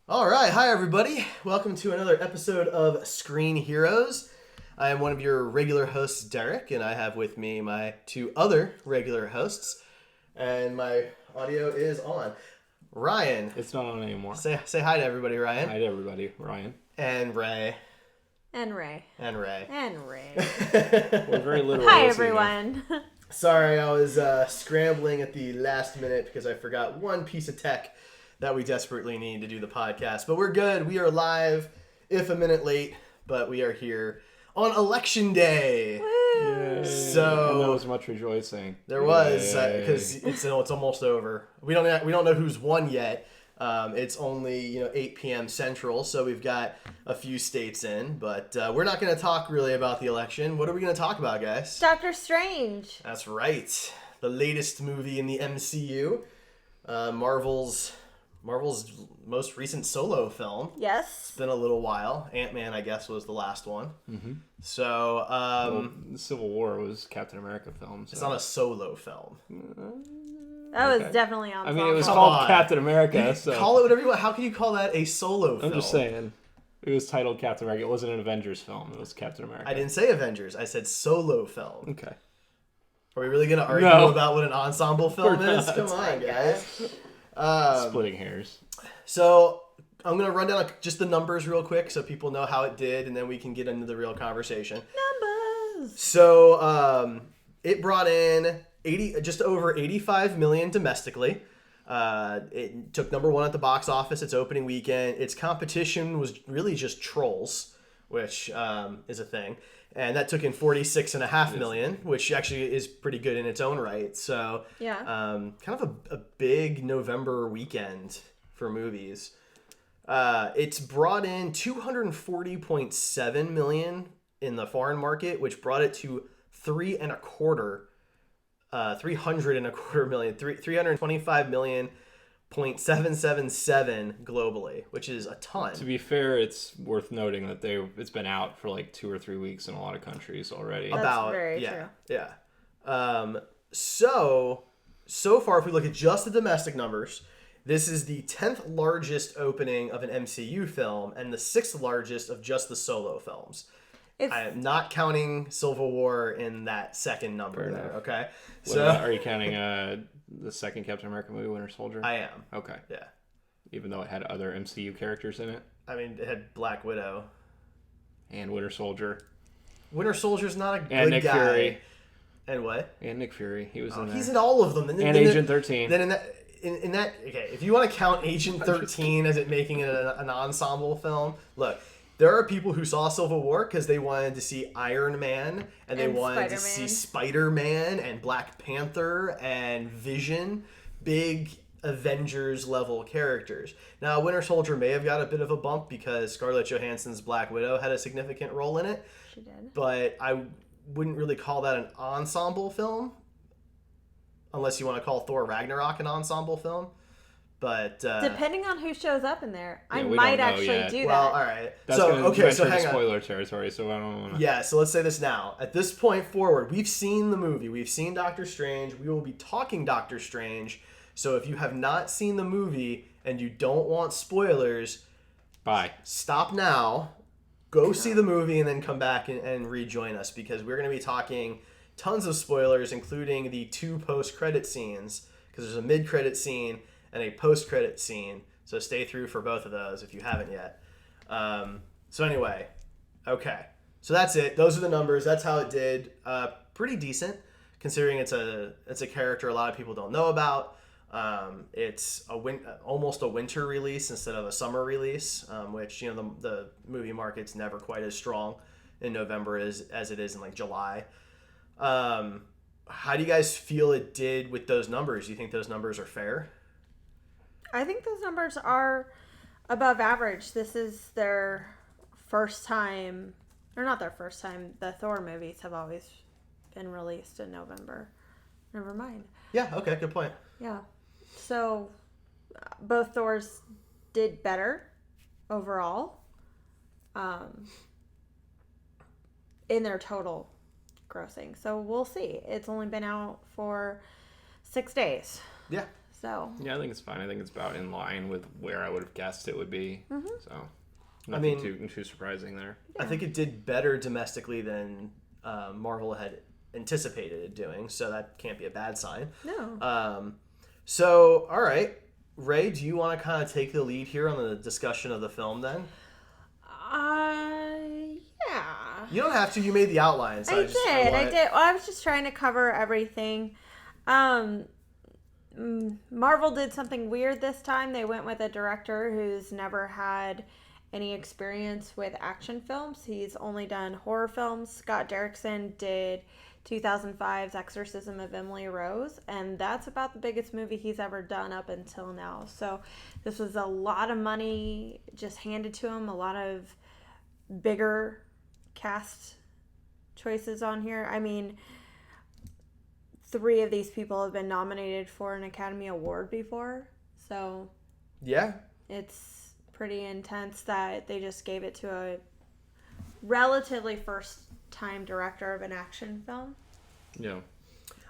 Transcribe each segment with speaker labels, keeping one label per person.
Speaker 1: All right, hi everybody. Welcome to another episode of Screen Heroes. I am one of your regular hosts, Derek, and I have with me my two other regular hosts, and my audio is on. Ryan.
Speaker 2: It's not on anymore.
Speaker 1: Say hi to everybody, Ryan.
Speaker 2: Hi to everybody, Ryan.
Speaker 1: And Ray.
Speaker 3: And Ray.
Speaker 1: And Ray.
Speaker 3: And Ray.
Speaker 2: We're very literal.
Speaker 3: Hi, everyone.
Speaker 1: Sorry, I was scrambling at the last minute because I forgot one piece of tech that we desperately need to do the podcast. But we're good. We are live, if a minute late, but we are here on Election Day.
Speaker 2: Yay.
Speaker 1: So
Speaker 2: and there was much rejoicing.
Speaker 1: There was, because it's almost over. We don't know who's won yet. It's only 8 p.m. Central, so we've got a few states in, but we're not going to talk really about the election. What are we going to talk about, guys?
Speaker 3: Doctor Strange.
Speaker 1: That's right. The latest movie in the MCU. Marvel's most recent solo film.
Speaker 3: Yes.
Speaker 1: It's been a little while. Ant-Man, I guess, was the last one.
Speaker 2: Mm-hmm.
Speaker 1: So,
Speaker 2: the Civil War was Captain America film. So.
Speaker 1: It's not a solo film.
Speaker 3: That was definitely on.
Speaker 2: I mean, it was
Speaker 1: Come
Speaker 2: called
Speaker 1: on.
Speaker 2: Captain America. So
Speaker 1: call it whatever you want. How can you call that a solo film?
Speaker 2: I'm just saying. It was titled Captain America. It wasn't an Avengers film. It was Captain America.
Speaker 1: I didn't say Avengers. I said solo film.
Speaker 2: Okay.
Speaker 1: Are we really going to argue about what an ensemble film is? Come on, guys.
Speaker 2: Splitting hairs.
Speaker 1: So I'm going to run down just the numbers real quick so people know how it did, and then we can get into the real conversation.
Speaker 3: Numbers.
Speaker 1: So it brought in just over 85 million domestically. It took number one at the box office its opening weekend. Its competition was really just Trolls, which is a thing. And that took in 46.5 million, which actually is pretty good in its own right. So
Speaker 3: yeah,
Speaker 1: kind of a big November weekend for movies. It's brought in 240.7 million in the foreign market, which brought it to 325 million. 0.777 globally, which is a ton.
Speaker 2: To be fair, it's worth noting that it's been out for like 2 or 3 weeks in a lot of countries already.
Speaker 3: That's very true.
Speaker 1: Yeah. So far, if we look at just the domestic numbers, this is the 10th largest opening of an MCU film and the 6th largest of just the solo films. I am not counting Civil War in that second number there, okay?
Speaker 2: Are you counting the second Captain America movie, Winter Soldier?
Speaker 1: I am.
Speaker 2: Okay.
Speaker 1: Yeah.
Speaker 2: Even though it had other MCU characters in it?
Speaker 1: I mean, it had Black Widow.
Speaker 2: And Winter Soldier.
Speaker 1: Winter Soldier's not a good
Speaker 2: and Nick
Speaker 1: guy.
Speaker 2: Fury.
Speaker 1: And what?
Speaker 2: And Nick Fury. He was in there.
Speaker 1: He's in all of them.
Speaker 2: And Agent 13.
Speaker 1: Then in that, okay, if you want to count Agent 13 as it making it an ensemble film, look, there are people who saw Civil War because they wanted to see Iron Man and they wanted to see Spider-Man and Black Panther and Vision, big Avengers level characters. Now, Winter Soldier may have got a bit of a bump because Scarlett Johansson's Black Widow had a significant role in it.
Speaker 3: She did. But
Speaker 1: I wouldn't really call that an ensemble film unless you want to call Thor Ragnarok an ensemble film. But
Speaker 3: depending on who shows up in there, I might actually do that.
Speaker 1: Well, all right.
Speaker 2: That's
Speaker 1: so hang on.
Speaker 2: Spoiler territory, so I don't want to.
Speaker 1: Yeah, so let's say this now. At this point forward, we've seen the movie. We've seen Doctor Strange. We will be talking Doctor Strange. So if you have not seen the movie and you don't want spoilers,
Speaker 2: bye.
Speaker 1: Stop now. Go see the movie and then come back and rejoin us because we're going to be talking tons of spoilers, including the 2 post-credit scenes because there's a mid-credit scene and a post-credit scene, so stay through for both of those if you haven't yet. So anyway, okay. So that's it. Those are the numbers. That's how it did. Pretty decent, considering it's a character a lot of people don't know about. It's almost a winter release instead of a summer release, which the movie market's never quite as strong in November as it is in like July. How do you guys feel it did with those numbers? Do you think those numbers are fair?
Speaker 3: I think those numbers are above average. This is their first time, or not their first time. The Thor movies have always been released in November. Never mind.
Speaker 1: Yeah, okay, good point.
Speaker 3: Yeah. So both Thors did better overall in their total grossing. So we'll see. It's only been out for 6 days.
Speaker 1: Yeah.
Speaker 3: So
Speaker 2: Yeah, I think it's fine. I think it's about in line with where I would have guessed it would be. So, nothing too surprising there.
Speaker 1: I think it did better domestically than Marvel had anticipated it doing, so that can't be a bad sign.
Speaker 3: no.
Speaker 1: So, all right. Ray, do you want to kind of take the lead here on the discussion of the film then?
Speaker 3: Yeah.
Speaker 1: You don't have to. You made the outline. So
Speaker 3: I did. Well, I was just trying to cover everything. Marvel did something weird this time. They went with a director who's never had any experience with action films. He's only done horror films. Scott Derrickson did 2005's Exorcism of Emily Rose, and that's about the biggest movie he's ever done up until now. So this was a lot of money just handed to him, a lot of bigger cast choices on here. I mean, 3 of these people have been nominated for an Academy Award before, so
Speaker 1: Yeah.
Speaker 3: it's pretty intense that they just gave it to a relatively first-time director of an action film.
Speaker 2: Yeah.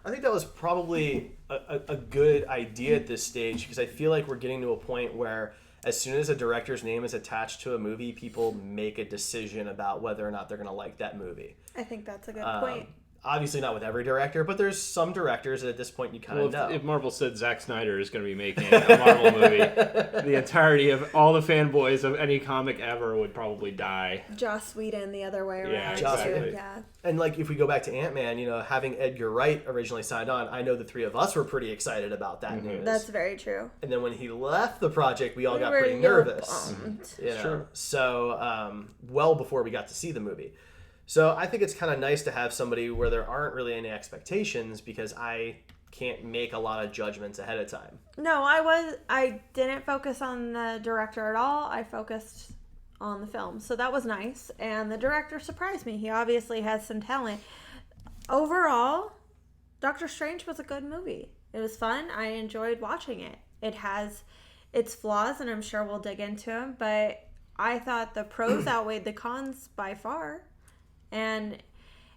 Speaker 1: I think that was probably a good idea at this stage because I feel like we're getting to a point where as soon as a director's name is attached to a movie, people make a decision about whether or not they're going to like that movie.
Speaker 3: I think that's a good point.
Speaker 1: Obviously not with every director, but there's some directors that at this point you kind of know.
Speaker 2: If Marvel said Zack Snyder is going to be making a Marvel movie, the entirety of all the fanboys of any comic ever would probably die.
Speaker 3: Joss Whedon the other way around.
Speaker 2: Yeah,
Speaker 1: exactly.
Speaker 3: Yeah.
Speaker 1: And like if we go back to Ant-Man, having Edgar Wright originally signed on, I know the 3 of us were pretty excited about that news.
Speaker 3: That's very true.
Speaker 1: And then when he left the project, we all got pretty nervous.
Speaker 2: Sure.
Speaker 1: So well before we got to see the movie. So I think it's kind of nice to have somebody where there aren't really any expectations because I can't make a lot of judgments ahead of time.
Speaker 3: No, I didn't focus on the director at all. I focused on the film. So that was nice. And the director surprised me. He obviously has some talent. Overall, Doctor Strange was a good movie. It was fun. I enjoyed watching it. It has its flaws, and I'm sure we'll dig into them. But I thought the pros outweighed the cons by far. And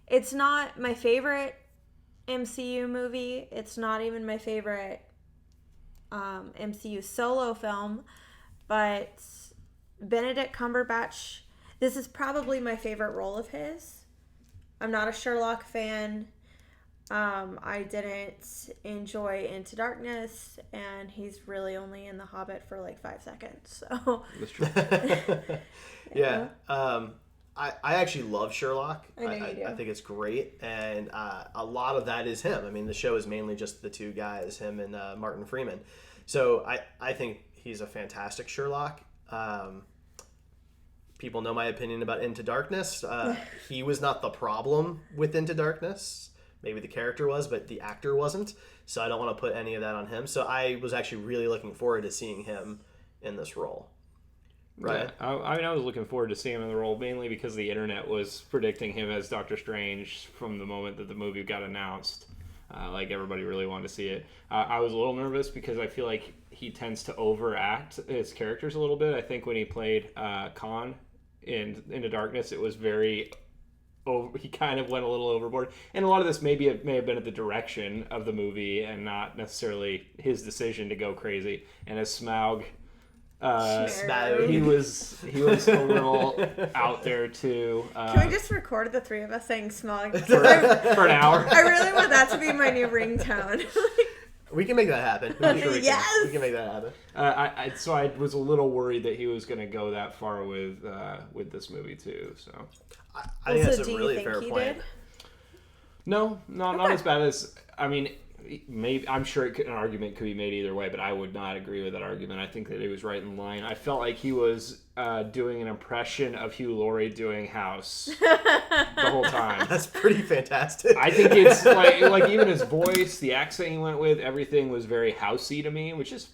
Speaker 3: it's not my favorite MCU movie. It's not even my favorite MCU solo film. But Benedict Cumberbatch, this is probably my favorite role of his. I'm not a Sherlock fan. I didn't enjoy Into Darkness, and he's really only in The Hobbit for like 5 seconds. So
Speaker 2: That's true.
Speaker 1: Yeah. I actually love Sherlock.
Speaker 3: I know you do.
Speaker 1: I think it's great, and a lot of that is him. I mean, the show is mainly just the 2 guys, him and Martin Freeman. So I think he's a fantastic Sherlock. People know my opinion about Into Darkness. He was not the problem with Into Darkness. Maybe the character was, but the actor wasn't. So I don't want to put any of that on him. So I was actually really looking forward to seeing him in this role. Right.
Speaker 2: Yeah, I was looking forward to seeing him in the role mainly because the internet was predicting him as Doctor Strange from the moment that the movie got announced. Like everybody really wanted to see it. I was a little nervous because I feel like he tends to overact his characters a little bit. I think when he played Khan in Into Darkness, it was very he kind of went a little overboard. And a lot of this may have been at the direction of the movie and not necessarily his decision to go crazy. And as Smaug, he was a little out there too.
Speaker 3: Can we just record the 3 of us saying Smog?
Speaker 2: For an hour?
Speaker 3: I really want that to be my new ringtone.
Speaker 1: We can make that happen.
Speaker 3: Yes!
Speaker 1: We can make that happen.
Speaker 2: So I was a little worried that he was going to go that far with this movie too. So
Speaker 1: I think that's a
Speaker 3: do you
Speaker 1: really
Speaker 3: think
Speaker 1: fair
Speaker 3: he
Speaker 1: point.
Speaker 3: did?
Speaker 2: No, not as bad as maybe. I'm sure an argument could be made either way, but I would not agree with that argument. I think that he was right in line. I felt like he was doing an impression of Hugh Laurie doing House the whole time.
Speaker 1: That's pretty fantastic.
Speaker 2: I think it's like even his voice, the accent he went with, everything was very housey to me, which is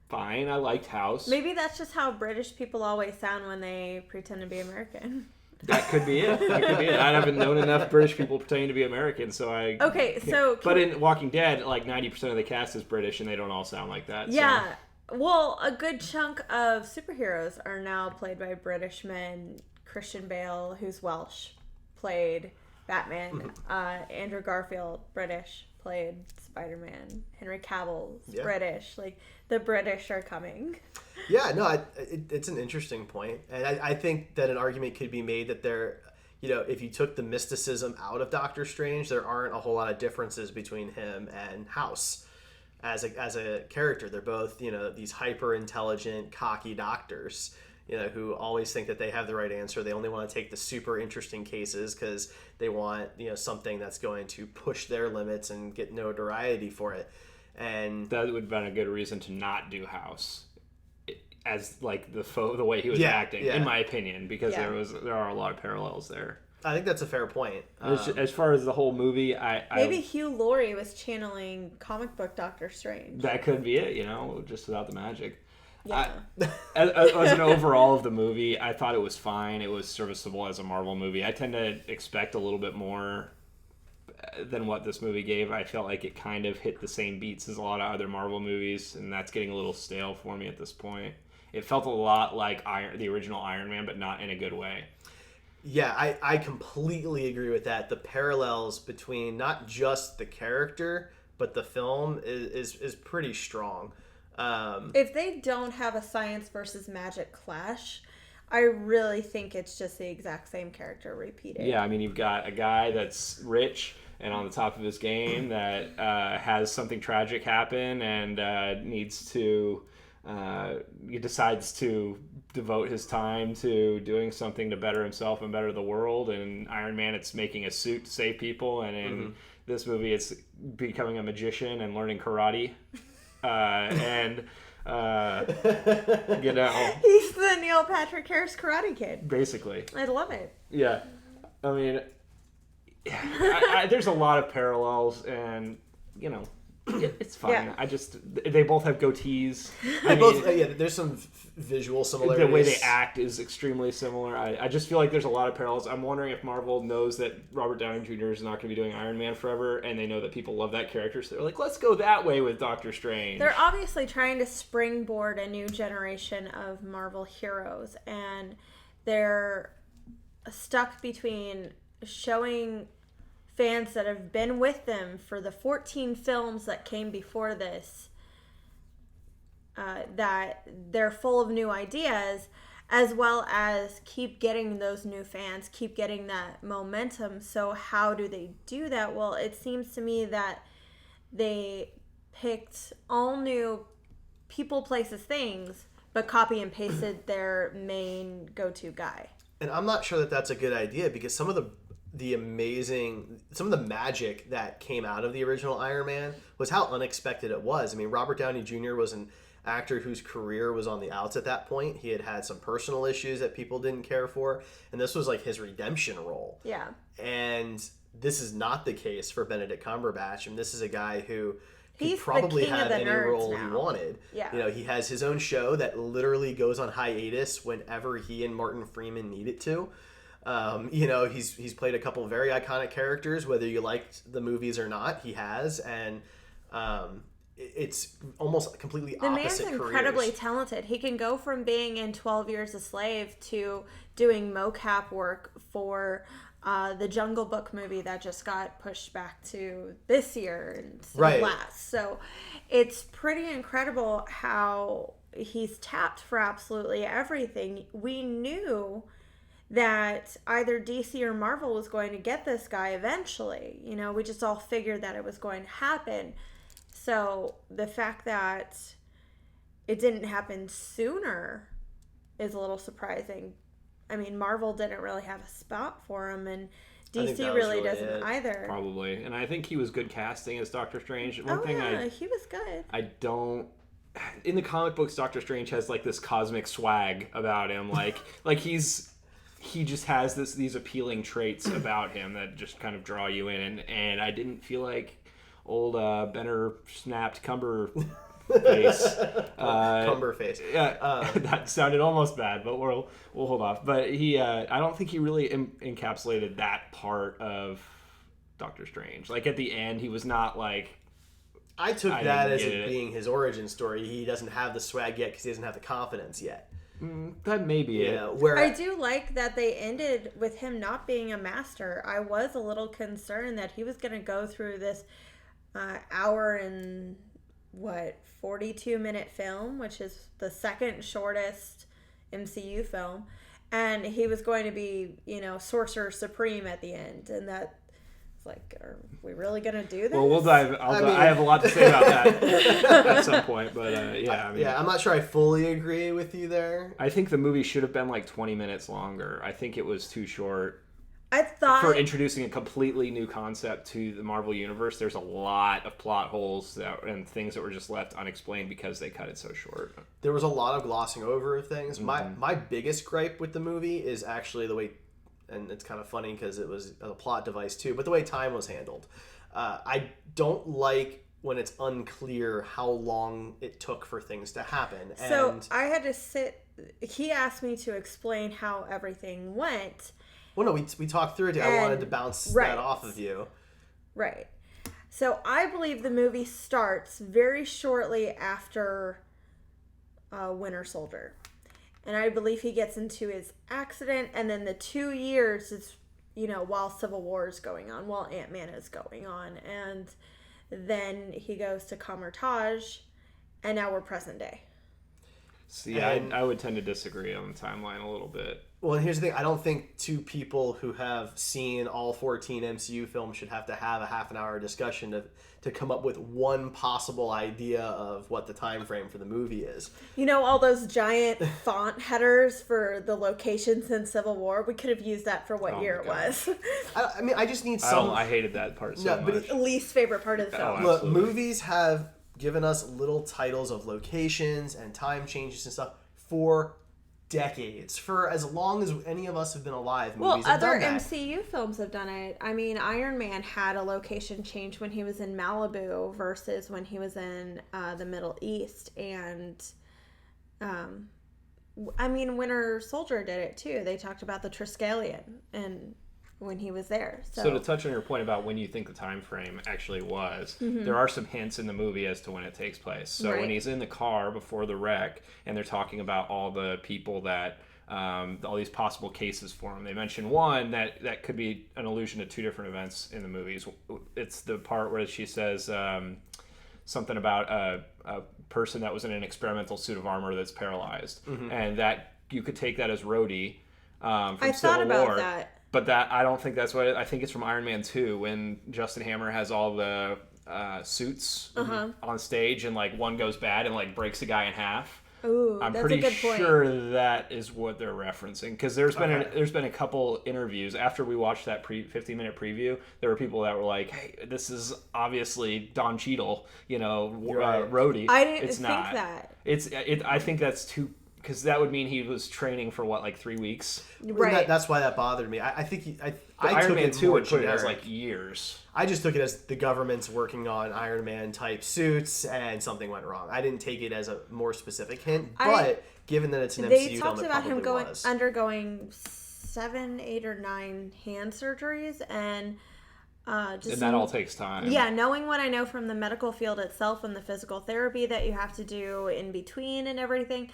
Speaker 2: fine. I liked House.
Speaker 3: Maybe that's just how British people always sound when they pretend to be American.
Speaker 2: That could be it. I haven't known enough British people pretending to be American, so I...
Speaker 3: Okay, so...
Speaker 2: But in Walking Dead, like 90% of the cast is British, and they don't all sound like that.
Speaker 3: Yeah.
Speaker 2: So.
Speaker 3: Well, a good chunk of superheroes are now played by British men. Christian Bale, who's Welsh, played Batman. Andrew Garfield, British, played Spider-Man. Henry Cavill's
Speaker 1: Yeah.
Speaker 3: British. Like, the British are coming.
Speaker 1: Yeah, no, it's an interesting point. And I think that an argument could be made that there, if you took the mysticism out of Doctor Strange, there aren't a whole lot of differences between him and House as a character. They're both, these hyper intelligent, cocky doctors, who always think that they have the right answer. They only want to take the super interesting cases because they want, something that's going to push their limits and get notoriety for it. And
Speaker 2: that would have been a good reason to not do House as like the way he was acting, in my opinion, because there are a lot of parallels there.
Speaker 1: I think that's a fair point.
Speaker 2: As far as the whole movie,
Speaker 3: maybe Hugh Laurie was channeling comic book Doctor Strange.
Speaker 2: That could be it, just without the magic.
Speaker 3: Yeah.
Speaker 2: As an overall of the movie, I thought it was fine. It was serviceable as a Marvel movie. I tend to expect a little bit more than what this movie gave. I felt like it kind of hit the same beats as a lot of other Marvel movies, and that's getting a little stale for me at this point. It felt a lot like the original Iron Man, but not in a good way.
Speaker 1: Yeah, I completely agree with that. The parallels between not just the character, but the film is pretty strong.
Speaker 3: If they don't have a science versus magic clash, I really think it's just the exact same character repeated.
Speaker 2: Yeah, I mean, you've got a guy that's rich and on the top of his game that has something tragic happen and needs to... he decides to devote his time to doing something to better himself and better the world. And Iron Man, it's making a suit to save people. And in this movie, it's becoming a magician and learning karate. He's
Speaker 3: the Neil Patrick Harris Karate Kid.
Speaker 2: Basically.
Speaker 3: I love it.
Speaker 2: Yeah. I mean, there's a lot of parallels and, it's fine.
Speaker 3: Yeah.
Speaker 2: They both have goatees.
Speaker 1: There's some visual similarities.
Speaker 2: The way they act is extremely similar. I just feel like there's a lot of parallels. I'm wondering if Marvel knows that Robert Downey Jr. is not going to be doing Iron Man forever, and they know that people love that character, so they're like, let's go that way with Doctor Strange.
Speaker 3: They're obviously trying to springboard a new generation of Marvel heroes, and they're stuck between showing fans that have been with them for the 14 films that came before this that they're full of new ideas, as well as keep getting those new fans, keep getting that momentum. So how do they do that? Well, it seems to me that they picked all new people, places, things, but copy and pasted their main go-to guy.
Speaker 1: And I'm not sure that that's a good idea, because some of the magic that came out of the original Iron Man was how unexpected it was. I mean, Robert Downey Jr. was an actor whose career was on the outs at that point. He had some personal issues that people didn't care for, and this was like his redemption role.
Speaker 3: Yeah.
Speaker 1: And this is not the case for Benedict Cumberbatch, and this is a guy who
Speaker 3: He's
Speaker 1: could probably
Speaker 3: the king
Speaker 1: have
Speaker 3: of the
Speaker 1: any
Speaker 3: nerds
Speaker 1: role
Speaker 3: now.
Speaker 1: he wanted.
Speaker 3: Yeah.
Speaker 1: He has his own show that literally goes on hiatus whenever he and Martin Freeman need it to. He's played a couple very iconic characters, whether you liked the movies or not. He has, and it's almost completely
Speaker 3: the
Speaker 1: opposite
Speaker 3: man's incredibly
Speaker 1: careers.
Speaker 3: talented. He can go from being in 12 Years a Slave to doing mocap work for the Jungle Book movie that just got pushed back to this year and last. So it's pretty incredible how he's tapped for absolutely everything. We knew that either DC or Marvel was going to get this guy eventually. We just all figured that it was going to happen. So the fact that it didn't happen sooner is a little surprising. I mean, Marvel didn't really have a spot for him, and DC really doesn't either.
Speaker 2: Probably. And I think he was good casting as Doctor Strange.
Speaker 3: He was good.
Speaker 2: In the comic books, Doctor Strange has like this cosmic swag about him. Like he just has these appealing traits about him that just kind of draw you in. And I didn't feel like old Benner snapped Cumber face.
Speaker 1: Cumber face.
Speaker 2: Yeah, that sounded almost bad, but we'll hold off. But I don't think he really encapsulated that part of Doctor Strange. Like at the end, he was not like.
Speaker 1: I took that as it being his origin story. He doesn't have the swag yet because he doesn't have the confidence yet.
Speaker 2: That may be it.
Speaker 3: I do like that they ended with him not being a master. I was a little concerned that he was going to go through this hour and 42-minute film, which is the second shortest MCU film, and he was going to be, Sorcerer Supreme at the end, and that. Like, are we really gonna do this?
Speaker 2: Well, we'll dive. I have a lot to say about that at some point, but yeah.
Speaker 1: I'm not sure I fully agree with you there.
Speaker 2: I think the movie should have been like 20 minutes longer. I think it was too short.
Speaker 3: I thought
Speaker 2: for introducing a completely new concept to the Marvel Universe, there's a lot of plot holes and things that were just left unexplained because they cut it so short.
Speaker 1: There was a lot of glossing over of things. My biggest gripe with the movie is actually the way. And it's kind of funny because it was a plot device too, but the way time was handled. I don't like when it's unclear how long it took for things to happen.
Speaker 3: So I had to he asked me to explain how everything went.
Speaker 1: Well, no, we talked through it. I wanted to bounce that off of you.
Speaker 3: Right. So I believe the movie starts very shortly after Winter Soldier. And I believe he gets into his accident, and then the 2 years is, while Civil War is going on, while Ant-Man is going on. And then he goes to Kamar-Taj, and now we're present day.
Speaker 2: See, I would tend to disagree on the timeline a little bit.
Speaker 1: Well, and here's the thing. I don't think two people who have seen all 14 MCU films should have to have a half an hour discussion to come up with one possible idea of what the time frame for the movie is.
Speaker 3: All those giant font headers for the locations in Civil War? We could have used that for what year it was.
Speaker 1: I just need some...
Speaker 2: I hated that part so much.
Speaker 3: But least favorite part of the film.
Speaker 1: Look, movies have given us little titles of locations and time changes and stuff for decades, for as long as any of us have been alive. Movies have
Speaker 3: other
Speaker 1: done that.
Speaker 3: MCU films have done it. I mean, Iron Man had a location change when he was in Malibu versus when he was in the Middle East, and Winter Soldier did it too. They talked about the Triskelion and when he was there.
Speaker 2: So to touch on your point about when you think the time frame actually was, there are some hints in the movie as to when it takes place. So when he's in the car before the wreck and they're talking about all the people that all these possible cases for him, they mention one that could be an allusion to two different events in the movies. It's the part where she says something about a person that was in an experimental suit of armor that's paralyzed, and that you could take that as Rhodey from Civil War.
Speaker 3: I thought about that.
Speaker 2: But I don't think that's what I think it's from Iron Man 2 when Justin Hammer has all the suits on stage and like one goes bad and like breaks a guy in half.
Speaker 3: Ooh,
Speaker 2: I'm
Speaker 3: that's
Speaker 2: pretty
Speaker 3: a good
Speaker 2: sure
Speaker 3: point.
Speaker 2: That is what they're referencing because there's been a couple interviews after we watched that 15-minute preview. There were people that were like, "Hey, this is obviously Don Cheadle, Rhodey."
Speaker 3: I didn't
Speaker 2: it's
Speaker 3: think
Speaker 2: not.
Speaker 3: that.
Speaker 2: I think that's too. Because that would mean he was training for like 3 weeks.
Speaker 3: Right.
Speaker 1: That's why that bothered me. I think I
Speaker 2: Iron
Speaker 1: took
Speaker 2: Man
Speaker 1: it
Speaker 2: 2
Speaker 1: more
Speaker 2: would put it as
Speaker 1: generic.
Speaker 2: like years.
Speaker 1: I just took it as the government's working on Iron Man type suits and something went wrong. I didn't take it as a more specific hint, but given that it's an
Speaker 3: They
Speaker 1: MCU
Speaker 3: talked
Speaker 1: film,
Speaker 3: about him
Speaker 1: was.
Speaker 3: undergoing 7, 8, or 9 hand surgeries, and
Speaker 2: And that all takes time.
Speaker 3: Yeah, knowing what I know from the medical field itself and the physical therapy that you have to do in between and everything,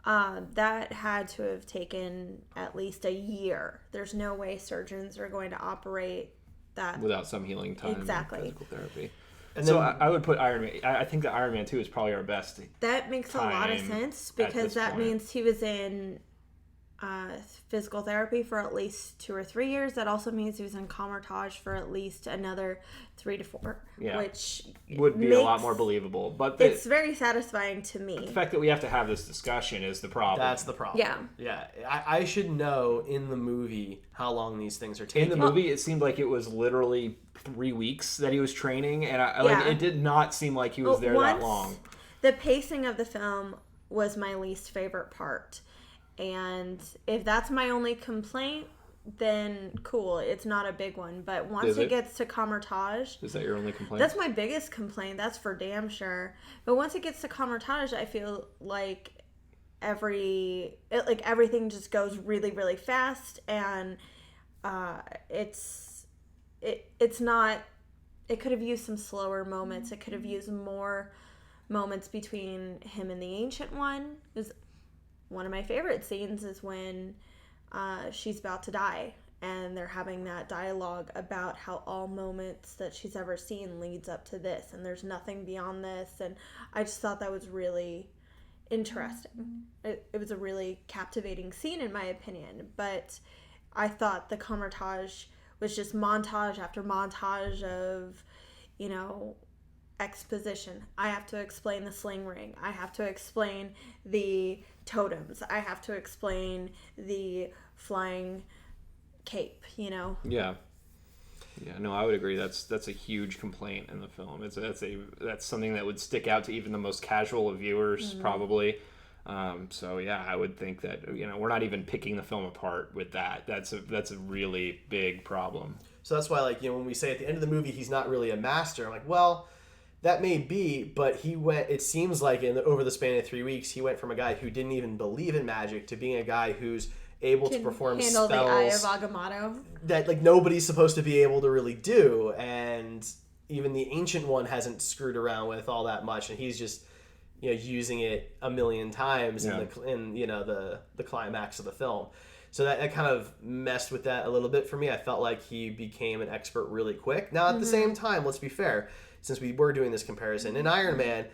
Speaker 3: that had to have taken at least a year. There's no way surgeons are going to operate that
Speaker 2: without some healing time.
Speaker 3: Exactly.
Speaker 2: And physical therapy.
Speaker 1: And
Speaker 2: So
Speaker 1: then,
Speaker 2: I would put Iron Man. I think that Iron Man 2 is probably our best.
Speaker 3: That makes a lot of
Speaker 2: time
Speaker 3: sense
Speaker 2: at
Speaker 3: because
Speaker 2: this
Speaker 3: that
Speaker 2: point.
Speaker 3: means he was in physical therapy for at least 2 or 3 years. That also means he was in Kamar-Taj for at least another 3 to 4, which
Speaker 2: would be a lot more believable. But
Speaker 3: it's very satisfying to me.
Speaker 2: the fact that we have to have this discussion is the problem.
Speaker 1: that's the problem.
Speaker 3: Yeah.
Speaker 1: Yeah. I should know in the movie how long these things are taking.
Speaker 2: In the movie, it seemed like it was literally 3 weeks that he was training, and it did not seem like he was there that long.
Speaker 3: The pacing of the film was my least favorite part. And if that's my only complaint, then cool. It's not a big one. But once it gets to Kamar-Taj...
Speaker 2: Is that your only complaint?
Speaker 3: That's my biggest complaint. That's for damn sure. But once it gets to Kamar-Taj, I feel like everything just goes really, really fast. And it's not... It could have used some slower moments. It could have used more moments between him and the Ancient One. One of my favorite scenes is when she's about to die and they're having that dialogue about how all moments that she's ever seen leads up to this, and there's nothing beyond this. And I just thought that was really interesting. It was a really captivating scene, in my opinion. But I thought the Comertage was just montage after montage of, exposition. I have to explain the sling ring. I have to explain the totems. I have to explain the flying cape,
Speaker 2: Yeah. Yeah, no, I would agree. That's a huge complaint in the film. That's something that would stick out to even the most casual of viewers, probably. So yeah, I would think that we're not even picking the film apart with that. That's a really big problem.
Speaker 1: So that's why, when we say at the end of the movie he's not really a master, I'm like, well, that may be, but he went. It seems like over the span of 3 weeks, he went from a guy who didn't even believe in magic to being a guy who's able to perform
Speaker 3: handle
Speaker 1: spells
Speaker 3: the Eye of Agamotto
Speaker 1: that nobody's supposed to be able to really do, and even the Ancient One hasn't screwed around with all that much, and he's just using it a million times in the climax of the film. So that kind of messed with that a little bit for me. I felt like he became an expert really quick. Now at the same time, let's be fair, since we were doing this comparison in Iron Man,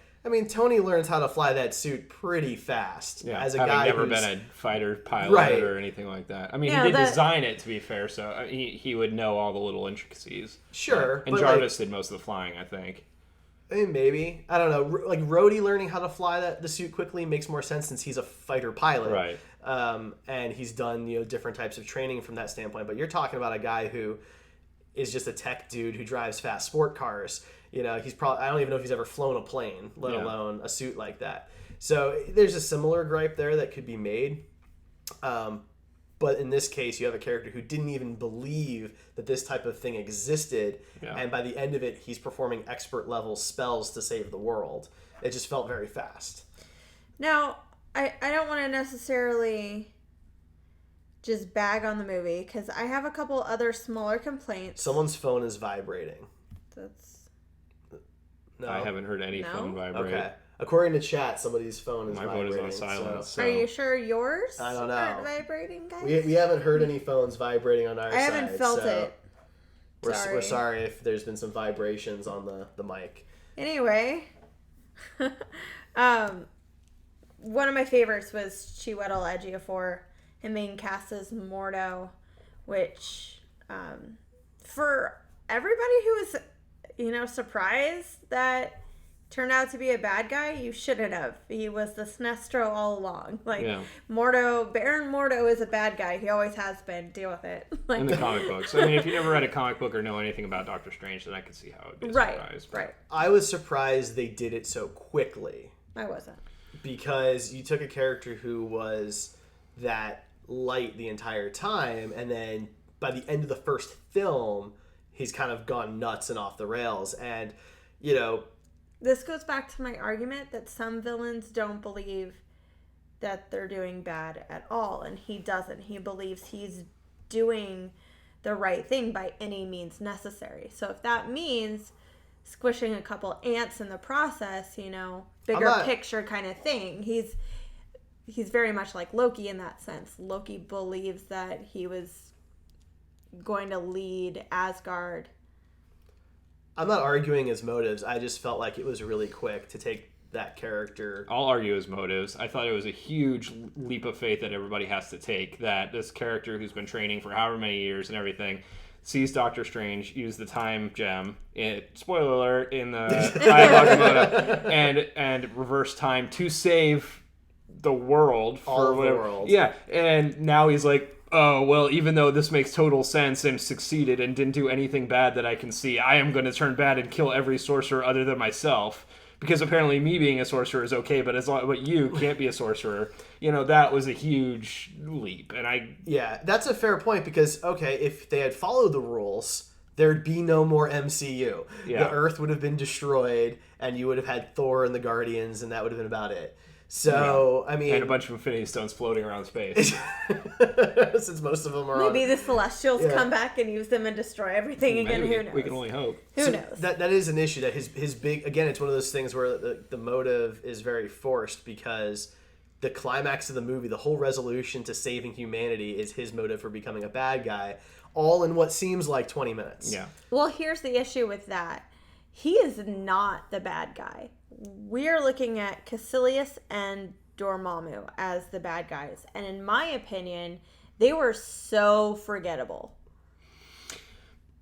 Speaker 1: Tony learns how to fly that suit pretty fast.
Speaker 2: Yeah,
Speaker 1: as a
Speaker 2: having
Speaker 1: guy
Speaker 2: never
Speaker 1: who's
Speaker 2: been a fighter pilot or anything like that. He did design it, to be fair, so he would know all the little intricacies.
Speaker 1: Sure.
Speaker 2: And Jarvis did most of the flying, I think.
Speaker 1: Maybe. I don't know. Like Rhodey learning how to fly the suit quickly makes more sense since he's a fighter pilot.
Speaker 2: Right.
Speaker 1: And he's done, different types of training from that standpoint. But you're talking about a guy who is just a tech dude who drives fast sport cars. He's probably, I don't even know if he's ever flown a plane, let alone a suit like that. So there's a similar gripe there that could be made. But in this case, you have a character who didn't even believe that this type of thing existed. Yeah. And by the end of it, he's performing expert level spells to save the world. It just felt very fast.
Speaker 3: Now, I don't want to necessarily just bag on the movie because I have a couple other smaller complaints.
Speaker 1: Someone's phone is vibrating.
Speaker 2: No. I haven't heard any phone vibrate. Okay.
Speaker 1: According to chat, somebody's phone is vibrating.
Speaker 2: My phone is on silence.
Speaker 3: So. Are you sure yours
Speaker 1: I don't know.
Speaker 3: aren't vibrating, guys?
Speaker 1: We haven't heard any phones vibrating on our side.
Speaker 3: I haven't felt it.
Speaker 1: We're sorry if there's been some vibrations on the mic.
Speaker 3: Anyway, one of my favorites was Chiwetel Ejiofor, him being cast as Mordo, which for everybody who was surprised that turned out to be a bad guy, you shouldn't have. He was the Sinestro all along. Mordo, Baron Mordo is a bad guy. He always has been. Deal with it.
Speaker 2: In the comic books. If you never read a comic book or know anything about Doctor Strange, then I could see how it would be a surprise.
Speaker 3: Right.
Speaker 1: I was surprised they did it so quickly.
Speaker 3: I wasn't.
Speaker 1: Because you took a character who was that light the entire time, and then by the end of the first film, he's kind of gone nuts and off the rails. And,
Speaker 3: this goes back to my argument that some villains don't believe that they're doing bad at all, and he doesn't. He believes he's doing the right thing by any means necessary. So if that means squishing a couple ants in the process, bigger picture kind of thing, he's very much like Loki in that sense. Loki believes that he was going to lead Asgard.
Speaker 1: I'm not arguing his motives. I just felt like it was really quick to take that character.
Speaker 2: I'll argue his motives. I thought it was a huge leap of faith that everybody has to take, that this character who's been training for however many years and everything sees Doctor Strange use the time gem, spoiler alert, in the Eye of Agamotto, and reverse time to save the world.
Speaker 1: All of the world.
Speaker 2: Yeah, and now he's like, oh, well, even though this makes total sense and succeeded and didn't do anything bad that I can see, I am going to turn bad and kill every sorcerer other than myself. Because apparently me being a sorcerer is okay, but you can't be a sorcerer. That was a huge leap.
Speaker 1: Yeah, that's a fair point because, okay, if they had followed the rules, there'd be no more MCU. Yeah. The Earth would have been destroyed, and you would have had Thor and the Guardians, and that would have been about it. So,
Speaker 2: and a bunch of Infinity Stones floating around space.
Speaker 1: Since most of them are
Speaker 3: maybe the Celestials come back and use them and destroy everything again. Who knows?
Speaker 2: We can only hope.
Speaker 3: Who knows?
Speaker 1: That is an issue. That his big, again, it's one of those things where the motive is very forced because the climax of the movie, the whole resolution to saving humanity is his motive for becoming a bad guy, all in what seems like 20 minutes.
Speaker 2: Yeah.
Speaker 3: Well, here's the issue with that. He is not the bad guy. We're looking at Caecilius and Dormammu as the bad guys. And in my opinion, they were so forgettable.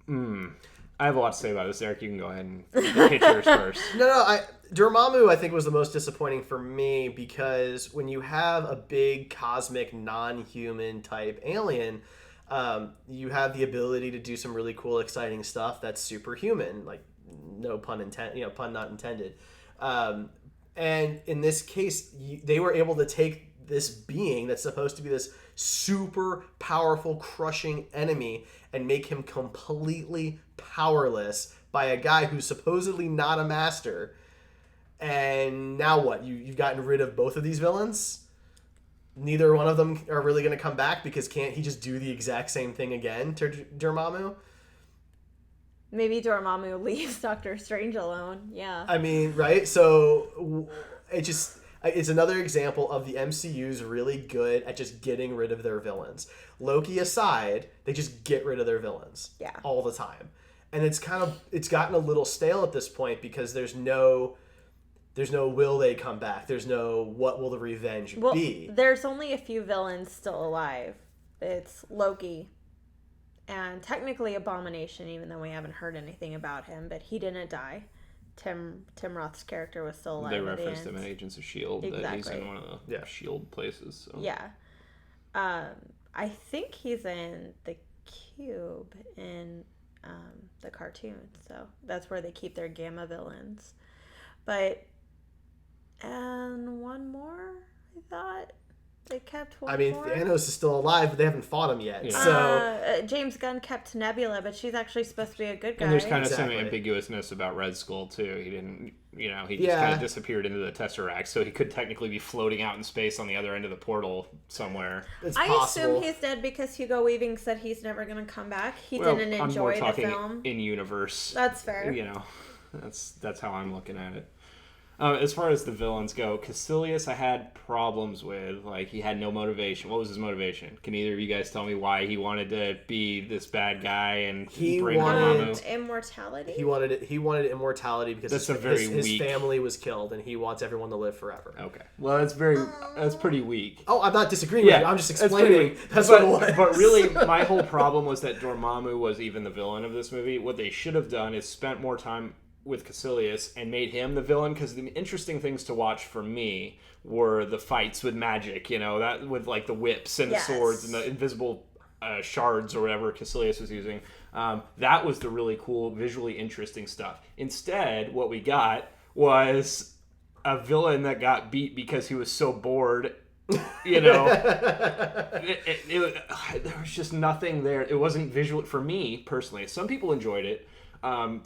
Speaker 2: I have a lot to say about this, Eric. You can go ahead and hit yours first.
Speaker 1: No, Dormammu, I think, was the most disappointing for me because when you have a big cosmic non-human type alien, you have the ability to do some really cool, exciting stuff that's superhuman. Like, no pun intended, pun not intended. And in this case, they were able to take this being that's supposed to be this super powerful, crushing enemy and make him completely powerless by a guy who's supposedly not a master. And now what? You've gotten rid of both of these villains? Neither one of them are really going to come back because can't he just do the exact same thing again to Dormammu?
Speaker 3: Maybe Dormammu leaves Doctor Strange alone. Yeah.
Speaker 1: I mean, right? So it's another example of the MCU's really good at just getting rid of their villains. Loki aside, they just get rid of their villains all the time. And it's gotten a little stale at this point because there's no will they come back. There's no what will the revenge be.
Speaker 3: There's only a few villains still alive. It's Loki and technically Abomination, even though we haven't heard anything about him, but he didn't die. Tim Roth's character was still alive.
Speaker 2: They referenced him in Agents of S.H.I.E.L.D.
Speaker 3: Exactly.
Speaker 2: That he's in one of the S.H.I.E.L.D. places. So.
Speaker 3: Yeah. I think he's in the Cube in the cartoon. So that's where they keep their Gamma villains. But, and one more, I thought. They kept one more.
Speaker 1: Thanos is still alive, but they haven't fought him yet. Yeah. So
Speaker 3: James Gunn kept Nebula, but she's actually supposed to be a good guy.
Speaker 2: And there's kind of some ambiguousness about Red Skull too. He didn't, he just kind of disappeared into the Tesseract, so he could technically be floating out in space on the other end of the portal somewhere.
Speaker 1: It's
Speaker 3: I
Speaker 1: possible.
Speaker 3: assume he's dead because Hugo Weaving said he's never going to come back. He didn't enjoy the film.
Speaker 2: In universe.
Speaker 3: That's fair.
Speaker 2: That's how I'm looking at it. As far as the villains go, Caecilius I had problems with. Like, he had no motivation. What was his motivation? Can either of you guys tell me why he wanted to be this bad guy and bring Dormammu?
Speaker 3: Immortality?
Speaker 1: He wanted immortality because his
Speaker 2: weak.
Speaker 1: family was killed and he wants everyone to live forever.
Speaker 2: Okay. Well, that's pretty weak.
Speaker 1: Oh, I'm not disagreeing with you. I'm just explaining. That's
Speaker 2: what
Speaker 1: it was.
Speaker 2: But really, my whole problem was that Dormammu was even the villain of this movie. What they should have done is spent more time with Caecilius and made him the villain, because the interesting things to watch for me were the fights with magic, that with like the whips and the swords and the invisible shards or whatever Caecilius was using. That was the really cool, visually interesting stuff. Instead, what we got was a villain that got beat because he was so bored. There was just nothing there. It wasn't visual for me personally. Some people enjoyed it.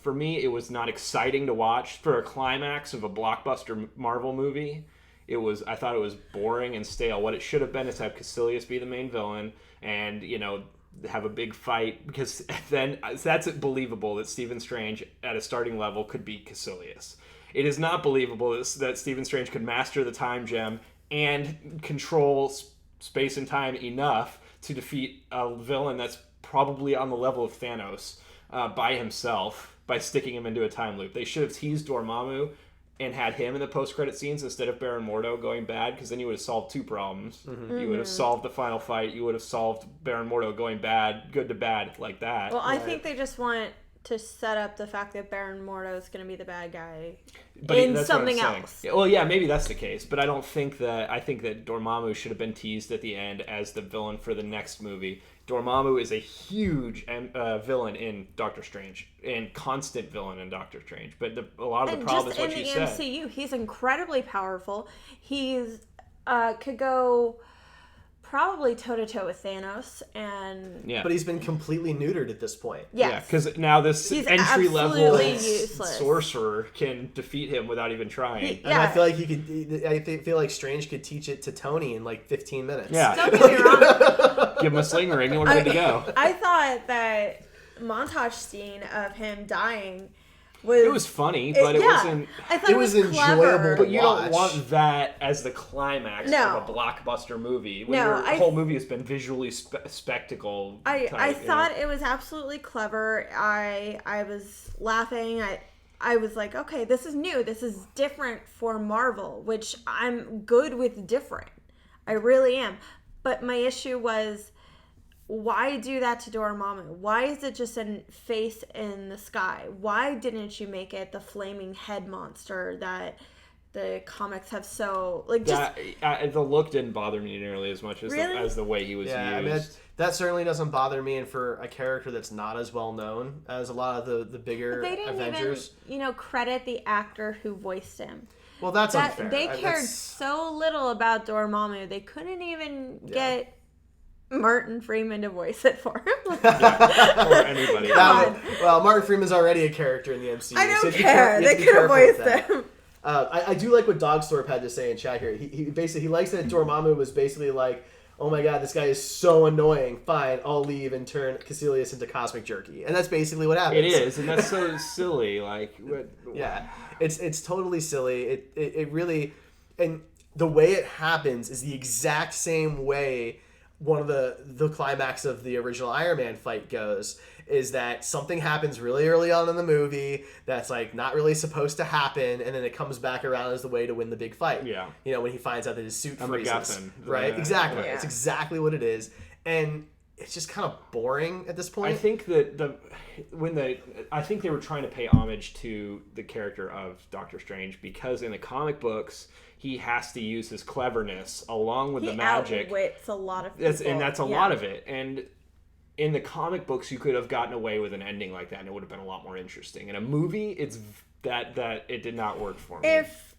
Speaker 2: For me, it was not exciting to watch. For a climax of a blockbuster Marvel movie, I thought it was boring and stale. What it should have been is have Caecilius be the main villain and, have a big fight, because then that's believable that Stephen Strange at a starting level could beat Caecilius. It is not believable that Stephen Strange could master the time gem and control space and time enough to defeat a villain that's probably on the level of Thanos. By himself, by sticking him into a time loop. They should have teased Dormammu and had him in the post-credit scenes instead of Baron Mordo going bad, because then you would have solved two problems. Mm-hmm. You would have solved the final fight. You would have solved Baron Mordo going good to bad, like that.
Speaker 3: Well, I think they just want to set up the fact that Baron Mordo is going to be the bad guy
Speaker 2: that's
Speaker 3: something else.
Speaker 2: Well, yeah, maybe that's the case, but I think that Dormammu should have been teased at the end as the villain for the next movie. Dormammu is a huge villain in Doctor Strange, and constant villain in Doctor Strange. But a lot of the problem is what you said.
Speaker 3: In the MCU, he's incredibly powerful. He's could go probably toe-to-toe with Thanos,
Speaker 1: but he's been completely neutered at this point.
Speaker 3: Yes.
Speaker 2: Yeah, because now this entry-level sorcerer can defeat him without even trying.
Speaker 1: And I feel like I feel like Strange could teach it to Tony in like 15 minutes.
Speaker 2: Yeah.
Speaker 3: Don't get me wrong.
Speaker 2: Give him a sling ring and we're good to go.
Speaker 3: I thought that montage scene of him dying
Speaker 2: It was funny, but it wasn't.
Speaker 3: I thought
Speaker 1: it was
Speaker 3: clever.
Speaker 1: enjoyable to
Speaker 2: But you
Speaker 1: watch.
Speaker 2: don't want that as the climax
Speaker 3: No.
Speaker 2: of a blockbuster movie. When
Speaker 3: No,
Speaker 2: your whole movie has been visually spectacle.
Speaker 3: I thought it was absolutely clever. I was laughing. I was like, okay, this is new. This is different for Marvel, which I'm good with different. I really am. But my issue was, why do that to Dormammu? Why is it just a face in the sky? Why didn't you make it the flaming head monster that the comics have so just
Speaker 2: the look didn't bother me nearly as much as
Speaker 3: Really?
Speaker 2: as the way he was
Speaker 1: Yeah, I mean,
Speaker 2: used.
Speaker 1: that certainly doesn't bother me, and for a character that's not as well known as a lot of the bigger
Speaker 3: they didn't
Speaker 1: Avengers.
Speaker 3: even credit the actor who voiced him.
Speaker 1: Well, that's unfair.
Speaker 3: They cared
Speaker 1: That's-
Speaker 3: so little about Dormammu. They couldn't even get Martin Freeman to voice it for him.
Speaker 2: Or anybody.
Speaker 3: God.
Speaker 1: Well, Martin Freeman's already a character in the MCU.
Speaker 3: I
Speaker 1: so
Speaker 3: don't
Speaker 1: you have to be
Speaker 3: care.
Speaker 1: you have
Speaker 3: They
Speaker 1: to be
Speaker 3: could have
Speaker 1: careful with
Speaker 3: voiced
Speaker 1: that.
Speaker 3: him.
Speaker 1: I do like what Dogsthorpe had to say in chat here. He likes that Dormammu was basically like, oh my god, this guy is so annoying. Fine, I'll leave and turn Caecilius into cosmic jerky. And that's basically what happens.
Speaker 2: It is, and that's so silly. Like,
Speaker 1: Yeah, it's totally silly. It really, and the way it happens is the exact same way one of the climax of the original Iron Man fight goes. Is that something happens really early on in the movie that's like not really supposed to happen, and then it comes back around as the way to win the big fight.
Speaker 2: Yeah.
Speaker 1: You know, when he finds out that his suit freezes.
Speaker 2: MacGuffin.
Speaker 1: Right?
Speaker 2: Yeah.
Speaker 1: Exactly.
Speaker 3: Yeah.
Speaker 1: It's exactly what it is. And it's just kind of boring at this point.
Speaker 2: I think that I think they were trying to pay homage to the character of Doctor Strange because in the comic books he has to use his cleverness along with
Speaker 3: He
Speaker 2: the magic.
Speaker 3: outwits a lot of people.
Speaker 2: That's a lot of it. And in the comic books, you could have gotten away with an ending like that, and it would have been a lot more interesting. In a movie, it's that it did not work for me.
Speaker 3: If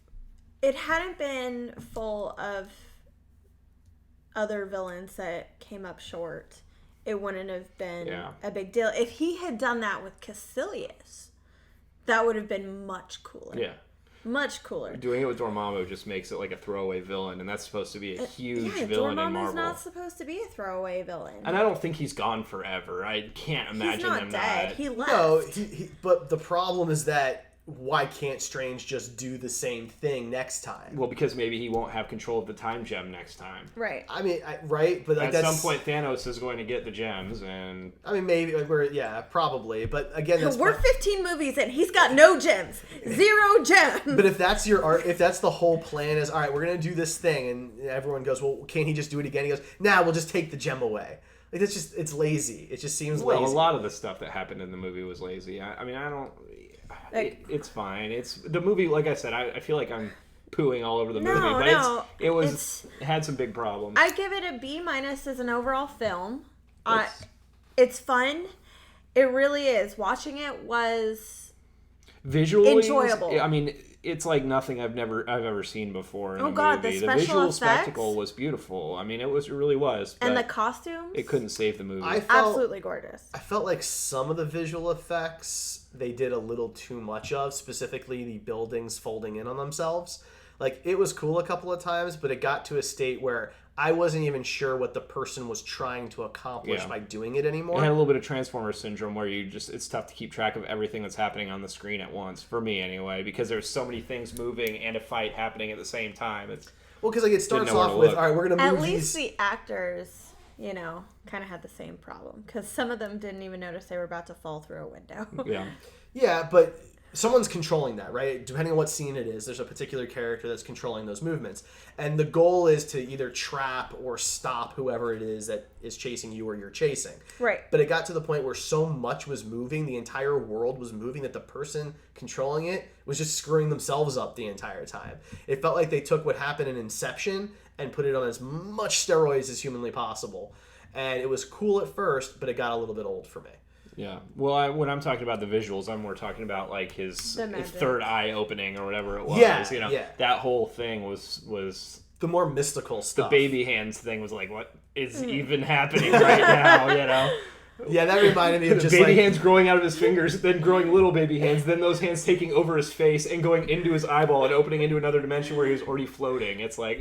Speaker 3: it hadn't been full of other villains that came up short, it wouldn't have been a big deal. If he had done that with Caecilius, that would have been much cooler.
Speaker 2: Yeah.
Speaker 3: Much cooler.
Speaker 2: Doing it with Dormammu just makes it like a throwaway villain, and that's supposed to be a huge
Speaker 3: Yeah,
Speaker 2: villain in
Speaker 3: Dormammu's
Speaker 2: Marvel.
Speaker 3: not supposed to be a throwaway villain.
Speaker 2: And I don't think he's gone forever. I can't imagine
Speaker 3: He's not
Speaker 2: him
Speaker 3: dead.
Speaker 2: not.
Speaker 3: He left.
Speaker 1: No, but the problem is that why can't Strange just do the same thing next time?
Speaker 2: Well, because maybe he won't have control of the time gem next time.
Speaker 3: Right.
Speaker 1: I mean, right? But like
Speaker 2: At
Speaker 1: that's
Speaker 2: some point, Thanos is going to get the gems, and
Speaker 1: I mean, maybe probably. But again, that's
Speaker 3: We're 15 movies in. He's got no gems. 0 gems.
Speaker 1: But if that's your art, if that's the whole plan, is all right, we're gonna do this thing, and everyone goes, well, can't he just do it again? He goes, nah, we'll just take the gem away. Like it's lazy. It just seems
Speaker 2: well,
Speaker 1: lazy.
Speaker 2: a lot of the stuff that happened in the movie was lazy. I mean, I don't. It's fine. It's the movie. Like I said, I feel like I'm pooing all over the movie, but it had some big problems.
Speaker 3: I give it a B- as an overall film. It's fun. It really is. Watching it was
Speaker 2: visually
Speaker 3: enjoyable.
Speaker 2: I mean, it's like nothing I've ever seen before in a
Speaker 3: God,
Speaker 2: movie.
Speaker 3: the
Speaker 2: The
Speaker 3: special
Speaker 2: visual
Speaker 3: effects?
Speaker 2: spectacle was beautiful. I mean, it really was.
Speaker 3: And the
Speaker 2: but
Speaker 3: costumes.
Speaker 2: it couldn't save the movie.
Speaker 3: Absolutely gorgeous.
Speaker 1: I felt like some of the visual effects they did a little too much of, specifically the buildings folding in on themselves. Like, it was cool a couple of times, but it got to a state where I wasn't even sure what the person was trying to accomplish by doing it anymore.
Speaker 2: It had a little bit of Transformer syndrome where it's tough to keep track of everything that's happening on the screen at once, for me anyway, because there's so many things moving and a fight happening at the same time.
Speaker 1: Well, because like it starts
Speaker 2: know where
Speaker 1: off
Speaker 2: to
Speaker 1: with,
Speaker 2: look.
Speaker 1: all right, we're going to move
Speaker 3: At least
Speaker 1: these...
Speaker 3: the actors, kind of had the same problem. Because some of them didn't even notice they were about to fall through a window.
Speaker 2: Yeah.
Speaker 1: Yeah, but someone's controlling that, right? Depending on what scene it is, there's a particular character that's controlling those movements. And the goal is to either trap or stop whoever it is that is chasing you or you're chasing.
Speaker 3: Right.
Speaker 1: But it got to the point where so much was moving, the entire world was moving, that the person controlling it was just screwing themselves up the entire time. It felt like they took what happened in Inception and put it on as much steroids as humanly possible. And it was cool at first, but it got a little bit old for me.
Speaker 2: Yeah. Well, when I'm talking about the visuals, I'm more talking about like his third eye opening or whatever it was.
Speaker 1: Yeah,
Speaker 2: That whole thing was
Speaker 1: the more mystical
Speaker 2: the
Speaker 1: stuff.
Speaker 2: baby hands thing was like, what is even happening right now?
Speaker 1: Yeah, that reminded me of just
Speaker 2: baby
Speaker 1: like
Speaker 2: hands growing out of his fingers, then growing little baby hands, then those hands taking over his face and going into his eyeball and opening into another dimension where he was already floating. It's like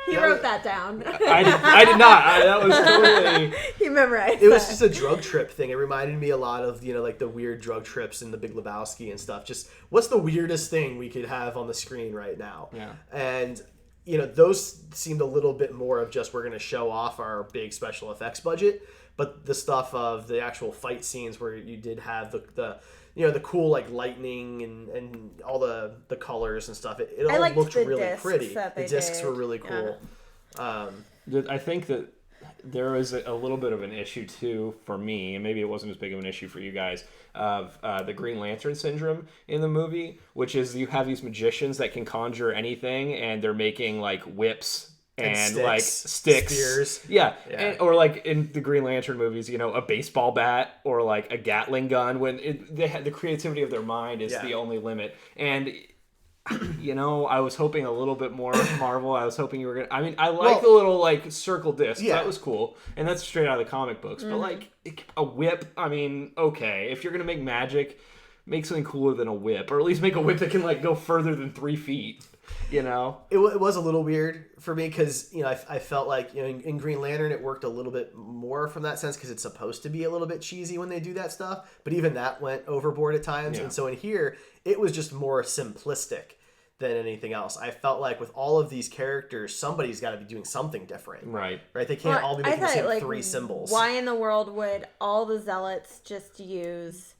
Speaker 3: He wrote that down.
Speaker 2: I did not. That was totally.
Speaker 3: He memorized.
Speaker 1: it was
Speaker 3: that.
Speaker 1: just a drug trip thing. It reminded me a lot of, like the weird drug trips in The Big Lebowski and stuff. Just what's the weirdest thing we could have on the screen right now?
Speaker 2: Yeah.
Speaker 1: And those seemed a little bit more of just we're going to show off our big special effects budget, but the stuff of the actual fight scenes where you did have the cool like lightning and all the colors and stuff, it all looked really pretty. The discs were really cool.
Speaker 3: Yeah.
Speaker 2: I think that there is a little bit of an issue too for me, and maybe it wasn't as big of an issue for you guys, of the Green Lantern syndrome in the movie, which is you have these magicians that can conjure anything, and they're making like whips and
Speaker 1: sticks,
Speaker 2: like sticks,
Speaker 1: spears.
Speaker 2: yeah. Or like in the Green Lantern movies, a baseball bat or like a Gatling gun. When the creativity of their mind is the only limit, and. I was hoping a little bit more Marvel. I was hoping you were gonna. I mean, I like the little like circle disc. Yeah. That was cool, and that's straight out of the comic books. But like a whip. I mean, okay, if you're gonna make magic, make something cooler than a whip, or at least make a whip that can like go further than 3 feet. It
Speaker 1: was a little weird for me because I felt like in Green Lantern it worked a little bit more from that sense because it's supposed to be a little bit cheesy when they do that stuff, but even that went overboard at times. And so in here it was just more simplistic than anything else. I felt like with all of these characters, somebody's got to be doing something different.
Speaker 2: Right.
Speaker 1: They can't all be making the same 3 symbols.
Speaker 3: Why in the world would all the zealots just use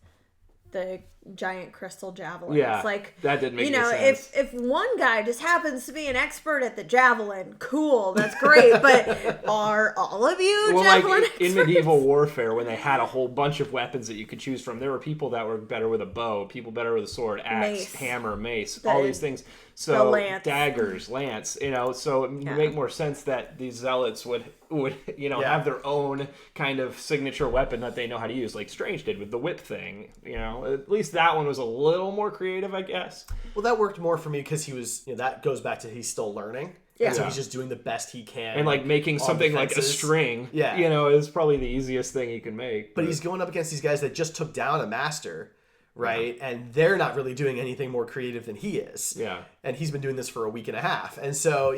Speaker 3: the giant crystal javelins?
Speaker 2: Yeah,
Speaker 3: like
Speaker 2: that didn't make any sense.
Speaker 3: If one guy just happens to be an expert at the javelin, cool, that's great. But are all of you javelin
Speaker 2: like in
Speaker 3: experts?
Speaker 2: medieval warfare, when they had a whole bunch of weapons that you could choose from, there were people that were better with a bow, people better with a sword, axe, hammer, mace, all these things. So daggers, lance, so it would make more sense that these zealots would have their own kind of signature weapon that they know how to use, like Strange did with the whip thing. At least that one was a little more creative, I guess.
Speaker 1: Well, that worked more for me because he was, that goes back to he's still learning. Yeah. And so he's just doing the best he can.
Speaker 2: And like making something like a string, is probably the easiest thing he can make.
Speaker 1: But he's going up against these guys that just took down a master. Right, and they're not really doing anything more creative than he is. Yeah, and he's been doing this for a week and a half, and so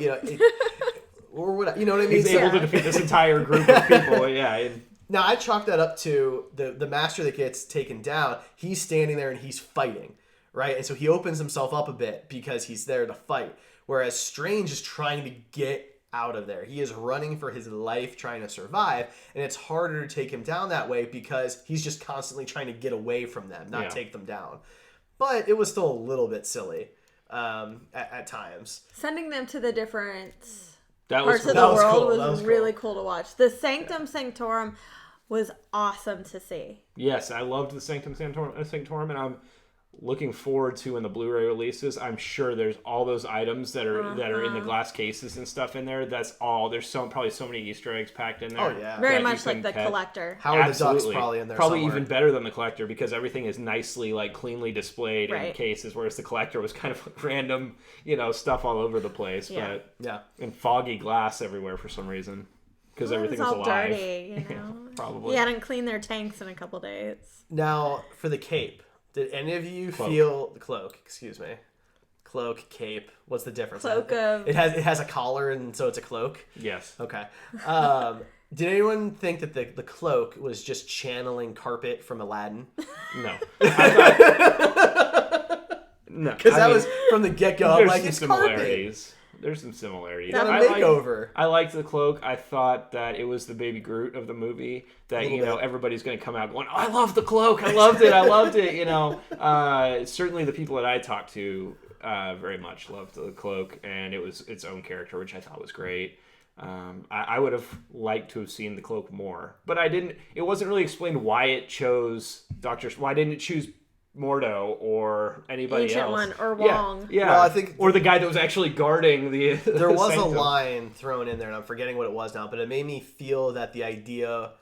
Speaker 1: or what, you know what I mean?
Speaker 2: He's able to defeat this entire group of people. Yeah.
Speaker 1: Now I chalk that up to the master that gets taken down. He's standing there and he's fighting, right? And so he opens himself up a bit because he's there to fight. Whereas Strange is trying to get out of there. He is running for his life, trying to survive, and it's harder to take him down that way because he's just constantly trying to get away from them, not take them down. But it was still a little bit silly at times.
Speaker 3: Sending them to the different parts of the world was really cool to watch. The Sanctum Sanctorum was awesome to see.
Speaker 2: Yes, I loved the Sanctum Sanctorum, and I'm looking forward to when the Blu-ray releases. I'm sure there's all those items that are in the glass cases and stuff in there. That's all. There's probably so many Easter eggs packed in there.
Speaker 1: Oh yeah,
Speaker 3: very much like the collector.
Speaker 1: Howard the Duck's probably in there.
Speaker 2: Probably
Speaker 1: somewhere.
Speaker 2: Even better than the collector because everything is nicely cleanly displayed in cases, whereas the collector was kind of random, stuff all over the place. Yeah. But and foggy glass everywhere for some reason because everything was alive.
Speaker 3: Dirty,
Speaker 2: probably.
Speaker 3: He hadn't cleaned their tanks in a couple days.
Speaker 1: Now for the cape. Did any of you feel the cloak? Excuse me, cloak, cape. What's the difference? It has a collar, and so it's a cloak.
Speaker 2: Yes.
Speaker 1: Okay. Did anyone think that the cloak was just channeling carpet from Aladdin?
Speaker 2: No.
Speaker 1: No, because that was from the get go.
Speaker 2: There's
Speaker 1: like
Speaker 2: some
Speaker 1: it's
Speaker 2: similarities.
Speaker 1: Carpet.
Speaker 2: There's some similarities.
Speaker 1: Got a makeover.
Speaker 2: I liked the cloak. I thought that it was the Baby Groot of the movie. That everybody's going to come out going, oh, "I love the cloak. I loved it. I loved it." Certainly the people that I talked to very much loved the cloak, and it was its own character, which I thought was great. I would have liked to have seen the cloak more, but I didn't. It wasn't really explained why it chose Why didn't it choose Mordo or anybody
Speaker 3: Ancient
Speaker 1: else?
Speaker 3: One or Wong.
Speaker 2: Yeah.
Speaker 1: Well, I think
Speaker 2: or the guy that was actually guarding the.
Speaker 1: There was a line thrown in there, and I'm forgetting what it was now, but it made me feel that the idea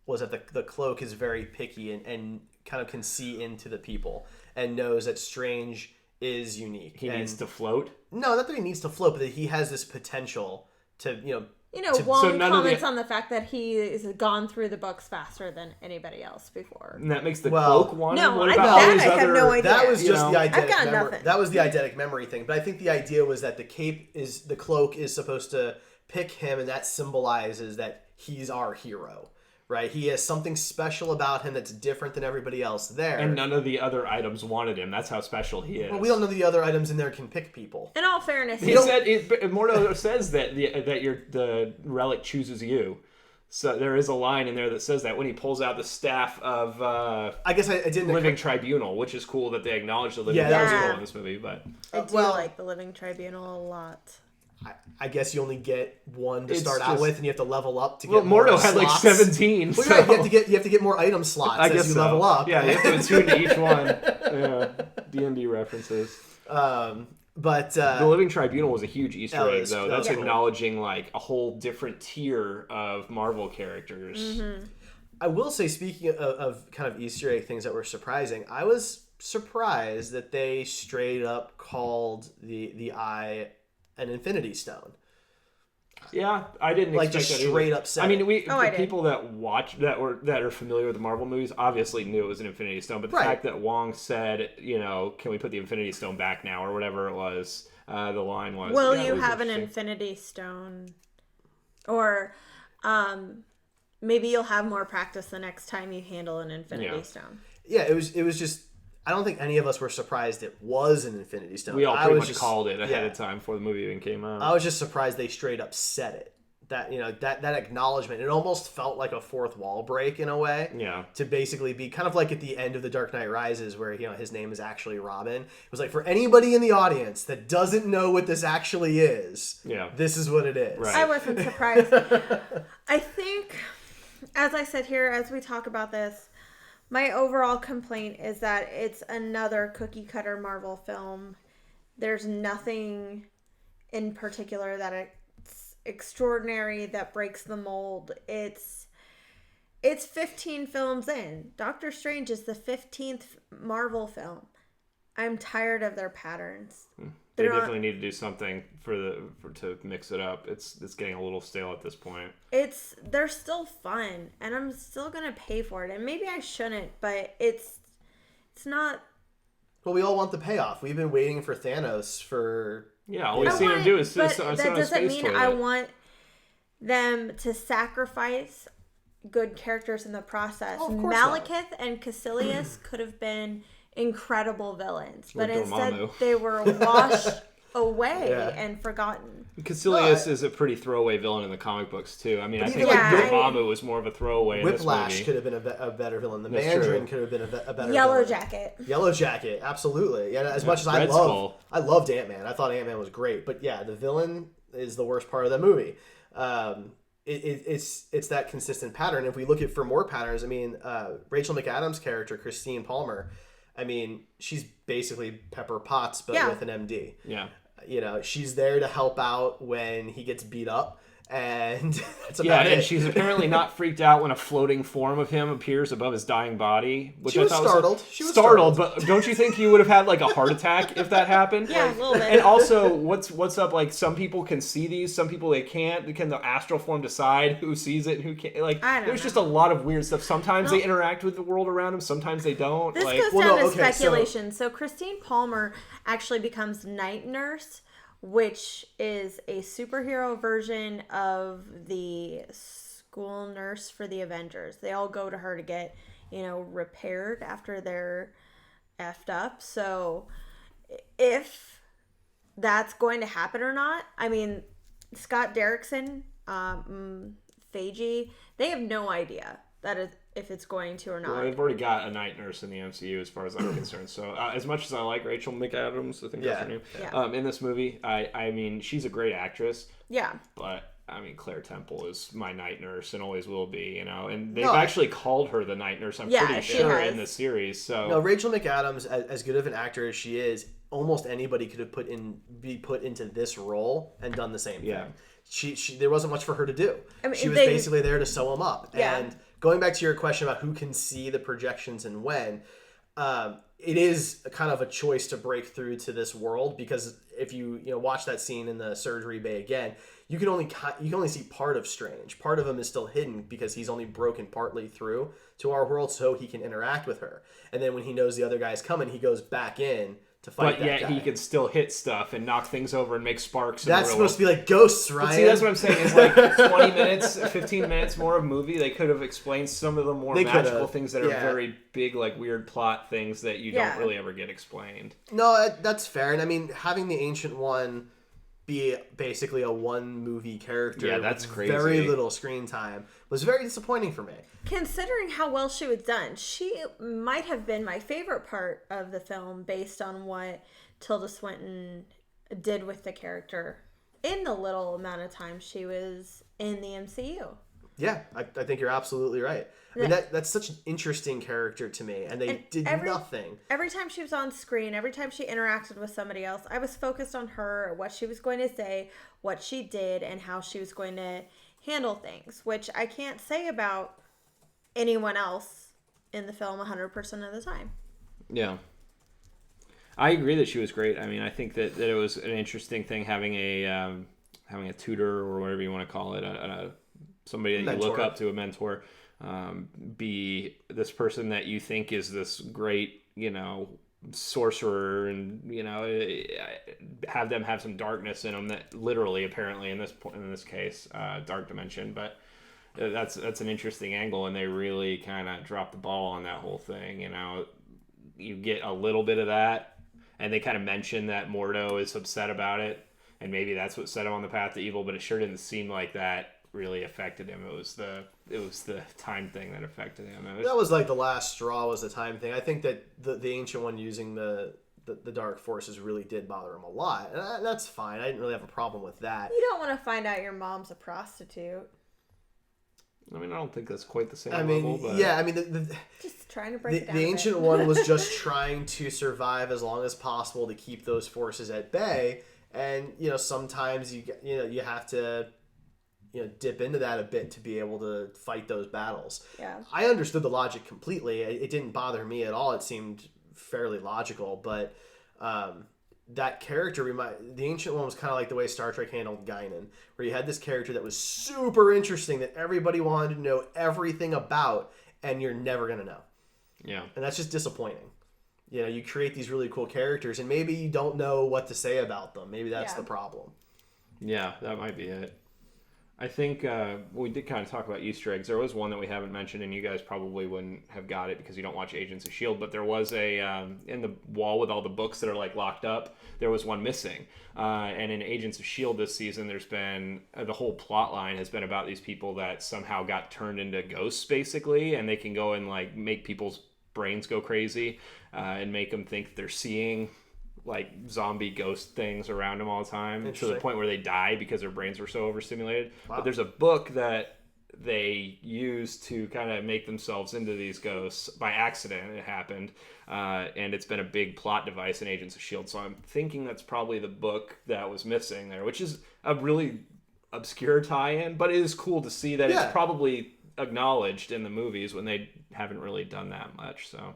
Speaker 1: was that the cloak is very picky and kind of can see into the people and knows that Strange is unique.
Speaker 2: He needs to float?
Speaker 1: No, not that he needs to float, but that he has this potential to,
Speaker 3: Wong
Speaker 2: none of
Speaker 3: comments on the fact that he has gone through the books faster than anybody else before.
Speaker 2: And that makes the
Speaker 1: Well,
Speaker 2: cloak wanted.
Speaker 3: no,
Speaker 2: What
Speaker 3: I-
Speaker 2: about
Speaker 3: that
Speaker 2: all these
Speaker 3: I have
Speaker 2: other?
Speaker 3: no idea.
Speaker 1: That was just the
Speaker 3: I've
Speaker 1: eidetic
Speaker 3: got
Speaker 1: memory.
Speaker 3: nothing.
Speaker 1: That was the eidetic memory thing. But I think the idea was that the cloak is supposed to pick him, and that symbolizes that he's our hero, right? He has something special about him that's different than everybody else there.
Speaker 2: And none of the other items wanted him. That's how special he is.
Speaker 1: Well, we don't know the other items in there can pick people.
Speaker 3: In all fairness,
Speaker 2: He said Mordo says that the relic chooses you. So there is a line in there that says that when he pulls out the staff of
Speaker 1: I guess I didn't.
Speaker 2: Living Tribunal, which is cool that they acknowledge the Living
Speaker 1: Yeah, that was
Speaker 2: Tribunal
Speaker 3: cool.
Speaker 2: in this movie. But
Speaker 3: I do
Speaker 1: well-
Speaker 3: like the Living Tribunal a lot.
Speaker 1: I guess you only get one to
Speaker 2: It's
Speaker 1: start out
Speaker 2: just-
Speaker 1: with, and you have to level up to get
Speaker 2: well,
Speaker 1: more
Speaker 2: Mordo had like
Speaker 1: slots.
Speaker 2: 17.
Speaker 1: Well,
Speaker 2: So
Speaker 1: yeah, you have to get more item slots
Speaker 2: I
Speaker 1: as
Speaker 2: guess
Speaker 1: you
Speaker 2: so.
Speaker 1: level up.
Speaker 2: Yeah, you have to attune to each one. Yeah, D&D references.
Speaker 1: But
Speaker 2: The Living Tribunal was a huge Easter
Speaker 1: that
Speaker 2: egg,
Speaker 1: was-
Speaker 2: though.
Speaker 1: that
Speaker 2: That's
Speaker 1: was cool.
Speaker 2: acknowledging like a whole different tier of Marvel characters.
Speaker 1: I will say, speaking of kind of Easter egg things that were surprising, I was surprised that they straight up called the eye an Infinity Stone.
Speaker 2: Yeah, I didn't
Speaker 1: Like,
Speaker 2: expect
Speaker 1: just
Speaker 2: that either.
Speaker 1: straight up said
Speaker 2: I mean,
Speaker 1: it.
Speaker 3: I
Speaker 2: the
Speaker 3: did.
Speaker 2: people that watch that are familiar with the Marvel movies obviously knew it was an Infinity Stone, but the
Speaker 1: Right.
Speaker 2: fact that Wong said, can we put the Infinity Stone back now or whatever it was, the line was.
Speaker 3: Will
Speaker 2: yeah, it
Speaker 3: you
Speaker 2: was
Speaker 3: have an
Speaker 2: interesting.
Speaker 3: Infinity Stone? Or maybe you'll have more practice the next time you handle an Infinity
Speaker 2: Yeah.
Speaker 3: Stone.
Speaker 1: Yeah, it was just. I don't think any of us were surprised it was an Infinity Stone.
Speaker 2: We all
Speaker 1: I
Speaker 2: pretty
Speaker 1: was
Speaker 2: much
Speaker 1: just-
Speaker 2: called it ahead
Speaker 1: yeah.
Speaker 2: of time before the movie even came out.
Speaker 1: I was just surprised they straight up said it. That that acknowledgement. It almost felt like a fourth wall break in a way.
Speaker 2: Yeah.
Speaker 1: To basically be kind of like at the end of The Dark Knight Rises, where his name is actually Robin. It was like, for anybody in the audience that doesn't know what this actually is,
Speaker 2: Yeah.
Speaker 1: this is what it is.
Speaker 2: Right.
Speaker 3: I wasn't surprised. I think, as I said here, as we talk about this, my overall complaint is that it's another cookie cutter Marvel film. There's nothing in particular that it's extraordinary that breaks the mold. It's 15 films in. Doctor Strange is the 15th Marvel film. I'm tired of their patterns.
Speaker 2: They
Speaker 3: They're not-
Speaker 2: definitely need to do something to mix it up. It's getting a little stale at this point.
Speaker 3: They're still fun, and I'm still gonna pay for it. And maybe I shouldn't, but it's not.
Speaker 1: Well, we all want the payoff. We've been waiting for Thanos for.
Speaker 2: Yeah, all we've
Speaker 3: I
Speaker 2: seen him
Speaker 3: want
Speaker 2: do
Speaker 3: it,
Speaker 2: is
Speaker 3: but
Speaker 2: sit on
Speaker 3: that
Speaker 2: a
Speaker 3: doesn't
Speaker 2: space
Speaker 3: mean
Speaker 2: toilet.
Speaker 3: I want them to sacrifice good characters in the process.
Speaker 1: Oh, of course not.
Speaker 3: Malekith and Caecilius could have been incredible villains, but
Speaker 2: Or
Speaker 3: instead
Speaker 2: Dormammu.
Speaker 3: they were washed away
Speaker 1: Yeah.
Speaker 3: and forgotten.
Speaker 2: Caecilius is a pretty throwaway villain in the comic books too. I mean, I
Speaker 1: But
Speaker 2: think
Speaker 1: even
Speaker 3: like
Speaker 2: Dormammu was more of a throwaway in this
Speaker 1: Whiplash
Speaker 2: movie.
Speaker 1: could have been a better villain. The
Speaker 2: That's
Speaker 1: Mandarin
Speaker 2: true.
Speaker 1: could have been a better
Speaker 3: Yellow
Speaker 1: villain.
Speaker 3: Jacket.
Speaker 1: Yellow Jacket, absolutely. Yeah, as much as
Speaker 2: Red Skull.
Speaker 1: I loved Ant-Man. I thought Ant-Man was great, but yeah, the villain is the worst part of that movie. It's that consistent pattern. If we look at for more patterns, I mean, Rachel McAdams' character Christine Palmer, I mean, she's basically Pepper Potts but
Speaker 3: Yeah.
Speaker 1: with an MD.
Speaker 2: Yeah.
Speaker 1: She's there to help out when he gets beat up, and that's
Speaker 2: Yeah,
Speaker 1: about
Speaker 2: and
Speaker 1: it.
Speaker 2: she's apparently not freaked out when a floating form of him appears above his dying body. Which
Speaker 1: She
Speaker 2: I
Speaker 1: was
Speaker 2: thought
Speaker 1: startled. She was
Speaker 2: startled,
Speaker 1: startled.
Speaker 2: but don't you think you would have had like a heart attack if that happened?
Speaker 3: Yeah, a little bit.
Speaker 2: And also, what's up? Like, some people can see these, some people they can't. Can the astral form decide who sees it and who can't? Like,
Speaker 3: I don't
Speaker 2: there's
Speaker 3: know.
Speaker 2: just a lot of weird stuff. Sometimes
Speaker 3: No.
Speaker 2: they interact with the world around them, sometimes they don't.
Speaker 3: This
Speaker 2: like,
Speaker 3: goes
Speaker 1: well,
Speaker 3: down
Speaker 1: no,
Speaker 3: to
Speaker 1: okay, so-
Speaker 3: speculation. So Christine Palmer actually becomes Night Nurse, which is a superhero version of the school nurse for the Avengers. They all go to her to get, repaired after they're effed up. So if that's going to happen or not, I mean, Scott Derrickson, Feige, they have no idea if it's going to or not.
Speaker 2: well, they've already got a night nurse in the MCU, as far as I'm concerned. So, as much as I like Rachel McAdams, I think that's her name,
Speaker 3: Yeah.
Speaker 2: in this movie, I mean, she's a great actress,
Speaker 3: Yeah.
Speaker 2: but I mean, Claire Temple is my night nurse and always will be, And they've
Speaker 1: No,
Speaker 2: actually called her the night nurse, I'm
Speaker 3: Yeah,
Speaker 2: pretty
Speaker 3: she
Speaker 2: sure,
Speaker 3: has.
Speaker 2: in the series. So,
Speaker 1: No, Rachel McAdams, as good of an actor as she is, almost anybody could have be put into this role and done the same
Speaker 2: Yeah.
Speaker 1: thing. She there wasn't much for her to do.
Speaker 3: I mean,
Speaker 1: she was
Speaker 3: they-
Speaker 1: basically there to sew them up.
Speaker 3: Yeah.
Speaker 1: And going back to your question about who can see the projections and when, it is a kind of a choice to break through to this world, because if you watch that scene in the surgery bay again, you can only see part of Strange. Part of him is still hidden because he's only broken partly through to our world, so he can interact with her. And then when he knows the other guy's coming, he goes back in to fight
Speaker 2: But
Speaker 1: that
Speaker 2: yet
Speaker 1: guy.
Speaker 2: he can still hit stuff and knock things over and make sparks.
Speaker 1: That's supposed to be like ghosts, Ryan.
Speaker 2: But see, that's what I'm saying. Is like 20 minutes, 15 minutes more of movie. They could have explained some of the more magical things that are very big, like weird plot things that you don't really ever get explained.
Speaker 1: No, that's fair. And I mean, having the Ancient One be basically a one-movie character
Speaker 2: that's
Speaker 1: with
Speaker 2: crazy.
Speaker 1: very little screen time was very disappointing for me.
Speaker 3: Considering how well she was done, she might have been my favorite part of the film based on what Tilda Swinton did with the character in the little amount of time she was in the MCU.
Speaker 1: Yeah, I think you're absolutely right. I mean, that's such an interesting character to me, and they did nothing.
Speaker 3: Every time she was on screen, every time she interacted with somebody else, I was focused on her, what she was going to say, what she did, and how she was going to handle things, which I can't say about anyone else in the film 100% of the time.
Speaker 2: Yeah. I agree that she was great. I mean, I think that it was an interesting thing having a tutor or whatever you want to call it, somebody that you look up to, a mentor, be this person that you think is this great, sorcerer, and have them have some darkness in them that literally, apparently, in this case, dark dimension. But that's an interesting angle, and they really kind of dropped the ball on that whole thing. You get a little bit of that, and they kind of mention that Mordo is upset about it, and maybe that's what set him on the path to evil. But it sure didn't seem like that really affected him. It was the time thing that affected him.
Speaker 1: That was like the last straw, was the time thing. I think that the Ancient One using the dark forces really did bother him a lot, and that's fine. I didn't really have a problem with that.
Speaker 3: You don't want to find out your mom's a prostitute.
Speaker 2: I mean, I don't think that's quite the same
Speaker 1: level.
Speaker 2: But...
Speaker 1: Yeah, I mean,
Speaker 3: just trying to break it down.
Speaker 1: The Ancient One was just trying to survive as long as possible to keep those forces at bay, and sometimes you have to dip into that a bit to be able to fight those battles.
Speaker 3: Yeah.
Speaker 1: I understood the logic completely. It didn't bother me at all. It seemed fairly logical, but that character the Ancient One was kind of like the way Star Trek handled Guinan, where you had this character that was super interesting that everybody wanted to know everything about, and you're never going to know.
Speaker 2: Yeah.
Speaker 1: And that's just disappointing. You create these really cool characters, and maybe you don't know what to say about them. Maybe that's the problem.
Speaker 2: Yeah, that might be it. I think we did kind of talk about Easter eggs. There was one that we haven't mentioned, and you guys probably wouldn't have got it because you don't watch Agents of S.H.I.E.L.D., but there was in the wall with all the books that are like locked up, there was one missing. And in Agents of S.H.I.E.L.D. this season, there's been, the whole plot line has been about these people that somehow got turned into ghosts, basically, and they can go and like make people's brains go crazy and make them think they're seeing like zombie ghost things around them all the time to the point where they die because their brains were so overstimulated. Wow. But there's a book that they use to kind of make themselves into these ghosts by accident. It happened, and it's been a big plot device in Agents of S.H.I.E.L.D. So I'm thinking that's probably the book that was missing there, which is a really obscure tie-in, but it is cool to see that it's probably acknowledged in the movies when they haven't really done that much. So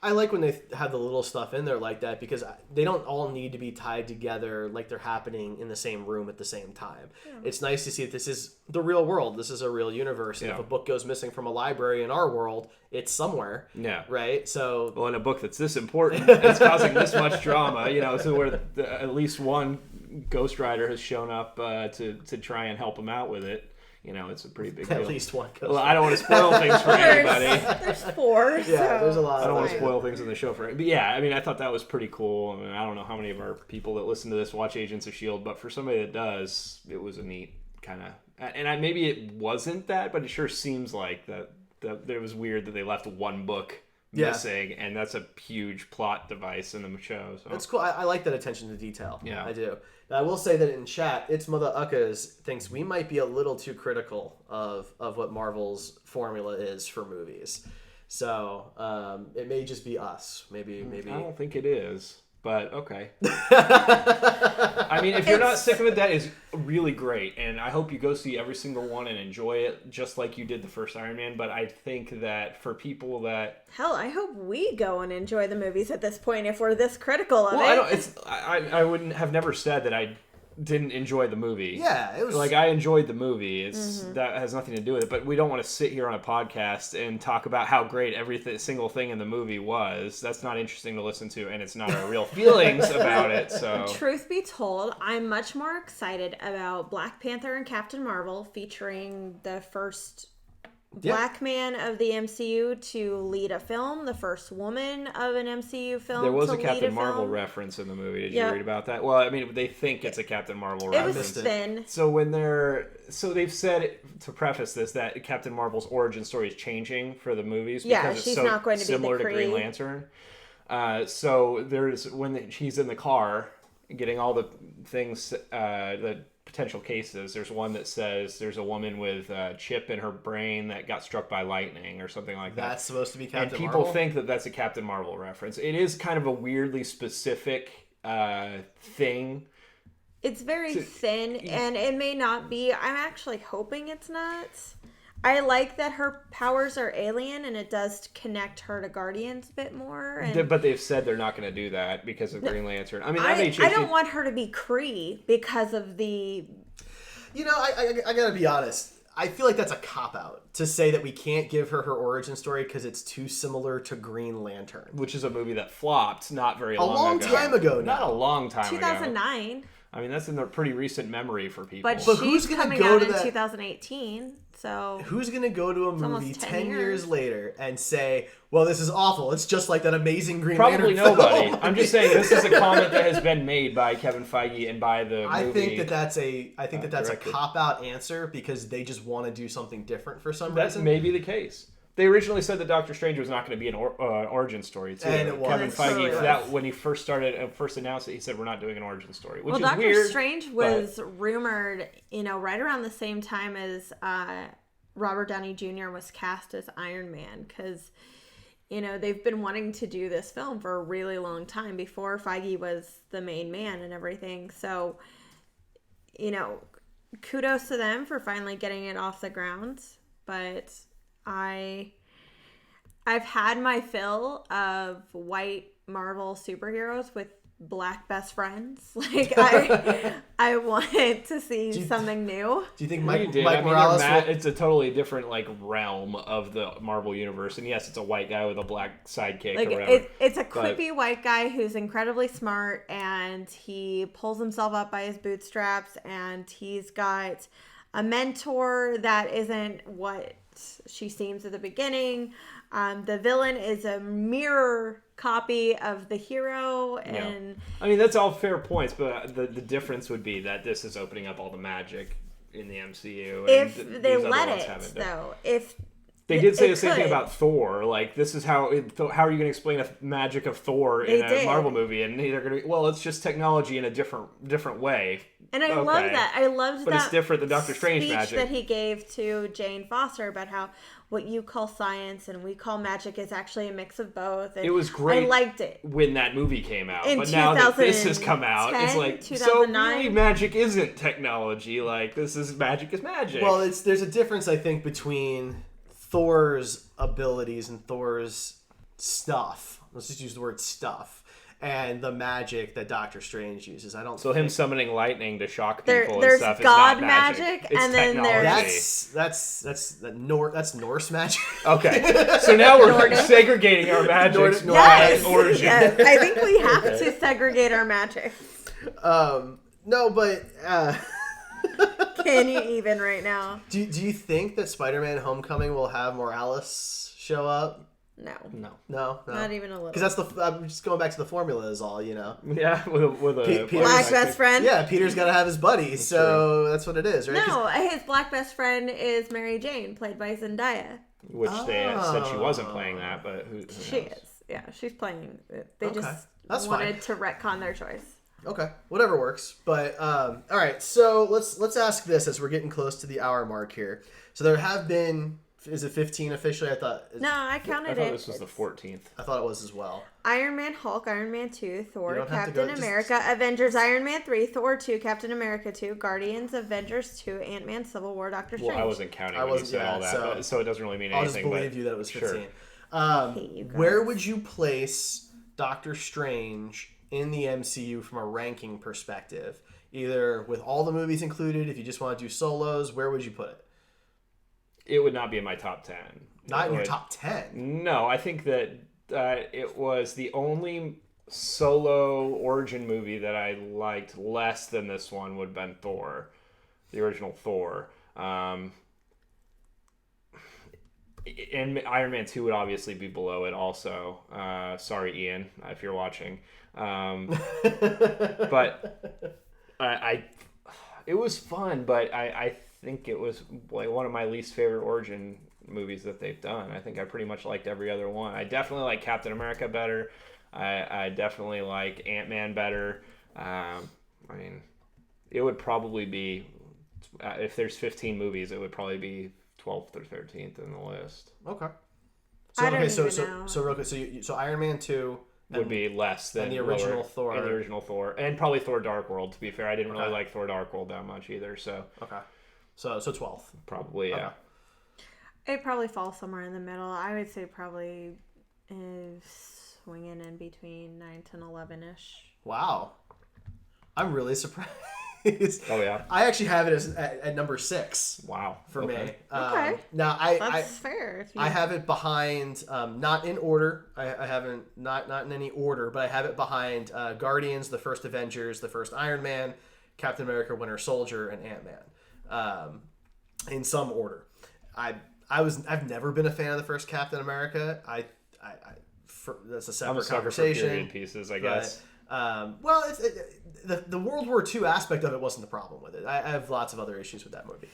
Speaker 1: I like when they have the little stuff in there like that, because they don't all need to be tied together like they're happening in the same room at the same time. Yeah. It's nice to see that this is the real world. This is a real universe. And if a book goes missing from a library in our world, it's somewhere. Yeah. Right? So,
Speaker 2: well, in a book that's this important, it's causing this much drama, so where at least one ghostwriter has shown up to try and help them out with it. It's a pretty big deal.
Speaker 1: At least one.
Speaker 2: Well, I don't want to spoil things for anybody.
Speaker 3: There's four.
Speaker 1: Yeah, there's a lot.
Speaker 2: I don't want to spoil things in the show for it. But yeah, I mean, I thought that was pretty cool. I mean, I don't know how many of our people that listen to this watch Agents of S.H.I.E.L.D., but for somebody that does, it was a neat kind of... And maybe it wasn't that, but it sure seems like that it was weird that they left one book missing, and that's a huge plot device in the show. So.
Speaker 1: That's cool. I like that attention to detail.
Speaker 2: Yeah.
Speaker 1: I do. Now, I will say that in chat, It's Mother Uckas thinks we might be a little too critical of what Marvel's formula is for movies. So it may just be us. Maybe.
Speaker 2: I don't think it is. But okay. I mean, if you're not sick of it, that is really great, and I hope you go see every single one and enjoy it just like you did the first Iron Man. But I think that for people that
Speaker 3: I hope we go and enjoy the movies at this point if we're this critical of it.
Speaker 2: I wouldn't have never said that I didn't enjoy the movie.
Speaker 1: Yeah, it was
Speaker 2: like I enjoyed the movie. It's that has nothing to do with it. But we don't want to sit here on a podcast and talk about how great every single thing in the movie was. That's not interesting to listen to, and it's not our real feelings about it. So,
Speaker 3: truth be told, I'm much more excited about Black Panther and Captain Marvel featuring the first Black man of the MCU to lead a film, the first woman of an MCU film.
Speaker 2: There was
Speaker 3: to
Speaker 2: a Captain
Speaker 3: lead a
Speaker 2: Marvel
Speaker 3: film.
Speaker 2: reference in the movie. Did you read about that? Well, I mean, they think it's a Captain Marvel
Speaker 3: It
Speaker 2: reference.
Speaker 3: was thin.
Speaker 2: So they've said, to preface this, that Captain Marvel's origin story is changing for the movies because it's
Speaker 3: she's
Speaker 2: so
Speaker 3: not going to be
Speaker 2: similar
Speaker 3: the
Speaker 2: to Green
Speaker 3: Kree.
Speaker 2: Lantern. So there's when she's in the car getting all the things, the potential cases. There's one that says there's a woman with a chip in her brain that got struck by lightning or something like that.
Speaker 1: That's supposed to be Captain
Speaker 2: And people
Speaker 1: Marvel?
Speaker 2: think that that's a Captain Marvel reference. It is kind of a weirdly specific thing.
Speaker 3: It's very thin, and it may not be. I'm actually hoping it's not. I like that her powers are alien, and it does connect her to Guardians a bit more. And
Speaker 2: But they've said they're not going to do that because of Green Lantern. I mean, that
Speaker 3: I
Speaker 2: may change.
Speaker 3: don't want her to be Kree because of the...
Speaker 1: You know, I gotta be honest. I feel like that's a cop-out to say that we can't give her origin story because it's too similar to Green Lantern.
Speaker 2: Which is a movie that flopped not very
Speaker 1: A long
Speaker 2: ago.
Speaker 1: time ago now.
Speaker 2: Not a long time ago.
Speaker 3: 2009.
Speaker 2: I mean, that's in the pretty recent memory for people.
Speaker 3: But
Speaker 1: But
Speaker 3: she's
Speaker 1: who's gonna
Speaker 3: coming
Speaker 1: go
Speaker 3: out
Speaker 1: to
Speaker 3: in
Speaker 1: that-
Speaker 3: 2018, so...
Speaker 1: Who's going to go to a movie
Speaker 3: almost 10
Speaker 1: 10 years
Speaker 3: years
Speaker 1: later and say, well, this is awful. It's just like that amazing Green
Speaker 2: Probably
Speaker 1: Lantern
Speaker 2: nobody.
Speaker 1: film."
Speaker 2: I'm just saying this is a comment that has been made by Kevin Feige and by the
Speaker 1: I
Speaker 2: movie.
Speaker 1: think that's a
Speaker 2: director.
Speaker 1: cop-out answer because they just want to do something different for some
Speaker 2: That's
Speaker 1: reason.
Speaker 2: maybe the case. They originally said that Doctor Strange was not going to be an origin story too.
Speaker 1: And it was.
Speaker 2: Kevin
Speaker 3: It
Speaker 2: Feige,
Speaker 3: totally
Speaker 2: for that
Speaker 3: was.
Speaker 2: when he first announced it, he said we're not doing an origin story, which
Speaker 3: Well,
Speaker 2: is
Speaker 3: Doctor
Speaker 2: weird.
Speaker 3: Strange was rumored, right around the same time as Robert Downey Jr. was cast as Iron Man, because, they've been wanting to do this film for a really long time before Feige was the main man and everything. So, kudos to them for finally getting it off the ground. But I've had my fill of white Marvel superheroes with black best friends. Like I wanted to see something new.
Speaker 1: Do you think
Speaker 2: You
Speaker 1: Mike
Speaker 2: did. I mean,
Speaker 1: Morales
Speaker 2: it's a totally different realm of the Marvel universe, and yes, it's a white guy with a black sidekick
Speaker 3: Like
Speaker 2: or whatever.
Speaker 3: it's a quippy white guy who's incredibly smart, and he pulls himself up by his bootstraps, and he's got a mentor that isn't what she seems at the beginning. The villain is a mirror copy of the hero, and
Speaker 2: I mean, that's all fair points, but the difference would be that this is opening up all the magic in the MCU.
Speaker 3: if
Speaker 2: And
Speaker 3: they
Speaker 2: these other
Speaker 3: let
Speaker 2: ones
Speaker 3: it,
Speaker 2: haven't.
Speaker 3: though, if
Speaker 2: They did say
Speaker 3: it
Speaker 2: the same thing
Speaker 3: could.
Speaker 2: about Thor. Like, this is how are you going to explain the magic of Thor in
Speaker 3: They
Speaker 2: a
Speaker 3: did.
Speaker 2: Marvel movie? And they're going to well, it's just technology in a different way.
Speaker 3: And I
Speaker 2: Okay.
Speaker 3: love that. I loved
Speaker 2: But
Speaker 3: that.
Speaker 2: it's different than Doctor Strange
Speaker 3: speech
Speaker 2: magic.
Speaker 3: that he gave to Jane Foster about how what you call science and we call magic is actually a mix of both. And
Speaker 2: It was great.
Speaker 3: I liked it.
Speaker 2: When that movie came out,
Speaker 3: In
Speaker 2: but now that this has come out, it's
Speaker 3: 2010,
Speaker 2: like so
Speaker 3: 2009.
Speaker 2: really magic isn't technology. Like, this is magic is magic.
Speaker 1: Well, there's a difference, I think, between Thor's abilities and Thor's stuff. Let's just use the word stuff. And the magic that Doctor Strange uses. I don't.
Speaker 2: So him
Speaker 1: think-
Speaker 2: summoning lightning to shock
Speaker 3: There-
Speaker 2: people and
Speaker 3: there's
Speaker 2: stuff is
Speaker 3: God
Speaker 2: not magic.
Speaker 3: magic,
Speaker 2: It's
Speaker 3: and then
Speaker 2: technology.
Speaker 3: there's-
Speaker 1: that's Norse magic.
Speaker 2: Okay, so now we're segregating our magics.
Speaker 3: Yes,
Speaker 2: origin.
Speaker 3: yes. I think we have to segregate our magic.
Speaker 1: No, but
Speaker 3: Can you even right now?
Speaker 1: do you think that Spider-Man: Homecoming will have Morales show up?
Speaker 3: No.
Speaker 1: No,
Speaker 3: Not even a little.
Speaker 1: Because that's I'm just going back to the formula is all,
Speaker 2: Yeah, with a
Speaker 1: Peter's-
Speaker 3: Black best friend?
Speaker 1: Yeah, Peter's got to have his buddy, so that's what it is, right? 'Cause-
Speaker 3: No, his black best friend is Mary Jane, played by Zendaya.
Speaker 2: which they said she wasn't playing that, but who
Speaker 3: She
Speaker 2: knows?
Speaker 3: is. Yeah, she's playing it. They
Speaker 1: Okay.
Speaker 3: just
Speaker 1: That's
Speaker 3: wanted to retcon their choice.
Speaker 1: Okay, whatever works. But all right, so let's ask this as we're getting close to the hour mark here. So there have been, is it 15 officially? I thought
Speaker 3: No, I
Speaker 2: I
Speaker 3: counted
Speaker 2: thought
Speaker 3: it.
Speaker 2: this was the 14th.
Speaker 1: I thought it was as well.
Speaker 3: Iron Man, Hulk, Iron Man 2, Thor,
Speaker 1: You don't have to go-
Speaker 3: Captain
Speaker 1: just-
Speaker 3: America, Avengers, Iron Man 3, Thor 2, Captain America 2, Guardians, Avengers 2, Ant-Man, Civil War, Doctor Strange.
Speaker 2: Well, I wasn't counting
Speaker 1: I
Speaker 2: when you
Speaker 1: wasn't-
Speaker 2: said
Speaker 1: yeah,
Speaker 2: all that,
Speaker 1: so-
Speaker 2: so it doesn't really mean
Speaker 1: I'll just
Speaker 2: anything.
Speaker 1: believe
Speaker 2: but
Speaker 1: you that it was 15.
Speaker 2: Sure.
Speaker 3: hate you guys.
Speaker 1: Where would you place Doctor Strange in the MCU from a ranking perspective? either with all the movies included, if you just want to do solos, where would you put it?
Speaker 2: It would not be in my top 10.
Speaker 1: Not in your top 10?
Speaker 2: No, I think that it was the only solo origin movie that I liked less than this one would have been Thor, the original Thor. And Iron Man 2 would obviously be below it also. Sorry, Ian, if you're watching. But it was fun, but I think it was like one of my least favorite origin movies that they've done. I think I pretty much liked every other one. I definitely like Captain America better. I definitely like Ant-Man better. I mean, it would probably be, if there's 15 movies, it would probably be 12th or 13th in the list.
Speaker 1: Okay.
Speaker 3: I don't
Speaker 1: so
Speaker 3: even know.
Speaker 1: real quick, so Iron Man 2
Speaker 2: would be less than
Speaker 1: the original Thor.
Speaker 2: And the original Thor. And probably Thor Dark World, to be fair. I didn't really like Thor Dark World that much either, so.
Speaker 1: Okay. So 12th.
Speaker 2: Probably, yeah.
Speaker 1: Okay.
Speaker 3: It probably falls somewhere in the middle. I would say probably is swinging in between 9 to 11-ish.
Speaker 1: Wow. I'm really surprised.
Speaker 2: Oh, yeah?
Speaker 1: I actually have it as at number 6.
Speaker 2: Wow.
Speaker 1: For me.
Speaker 3: Okay.
Speaker 1: Now,
Speaker 3: That's fair.
Speaker 1: I have it behind, not in order. I haven't, not in any order, but I have it behind Guardians, the first Avengers, the first Iron Man, Captain America, Winter Soldier, and Ant-Man. In some order. I've nenever been a fan of the first Captain America. That's a separate conversation.
Speaker 2: For period pieces, I guess.
Speaker 1: Well, the World War II aspect of it wasn't the problem with it. I have lots of other issues with that movie.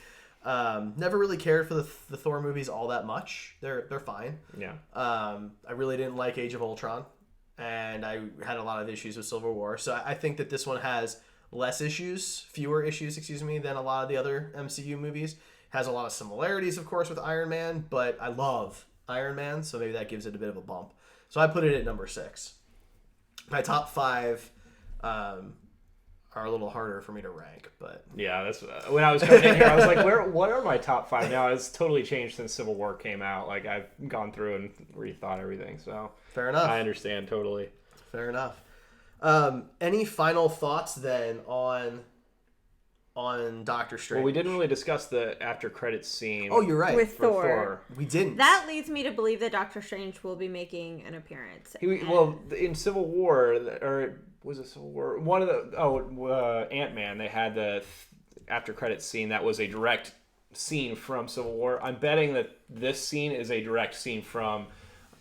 Speaker 1: Never really cared for the Thor movies all that much. They're fine.
Speaker 2: Yeah.
Speaker 1: I really didn't like Age of Ultron, and I had a lot of issues with Civil War. So I think that this one has fewer issues, than a lot of the other MCU movies. Has a lot of similarities, of course, with Iron Man, but I love Iron Man, so maybe that gives it a bit of a bump. So I put it at number 6. My top 5 are a little harder for me to rank, but
Speaker 2: yeah, that's when I was coming in here. I was like, what are my top 5 now? It's totally changed since Civil War came out. Like, I've gone through and rethought everything. So
Speaker 1: fair enough.
Speaker 2: I understand totally.
Speaker 1: Fair enough. Any final thoughts then on Doctor Strange?
Speaker 2: Well, we didn't really discuss the after credits scene.
Speaker 1: Oh, you're right.
Speaker 3: With Thor.
Speaker 1: We didn't.
Speaker 3: That leads me to believe that Doctor Strange will be making an appearance.
Speaker 2: Well, in Civil War, or was it Civil War? One of the Ant-Man, they had the after credits scene that was a direct scene from Civil War. I'm betting that this scene is a direct scene from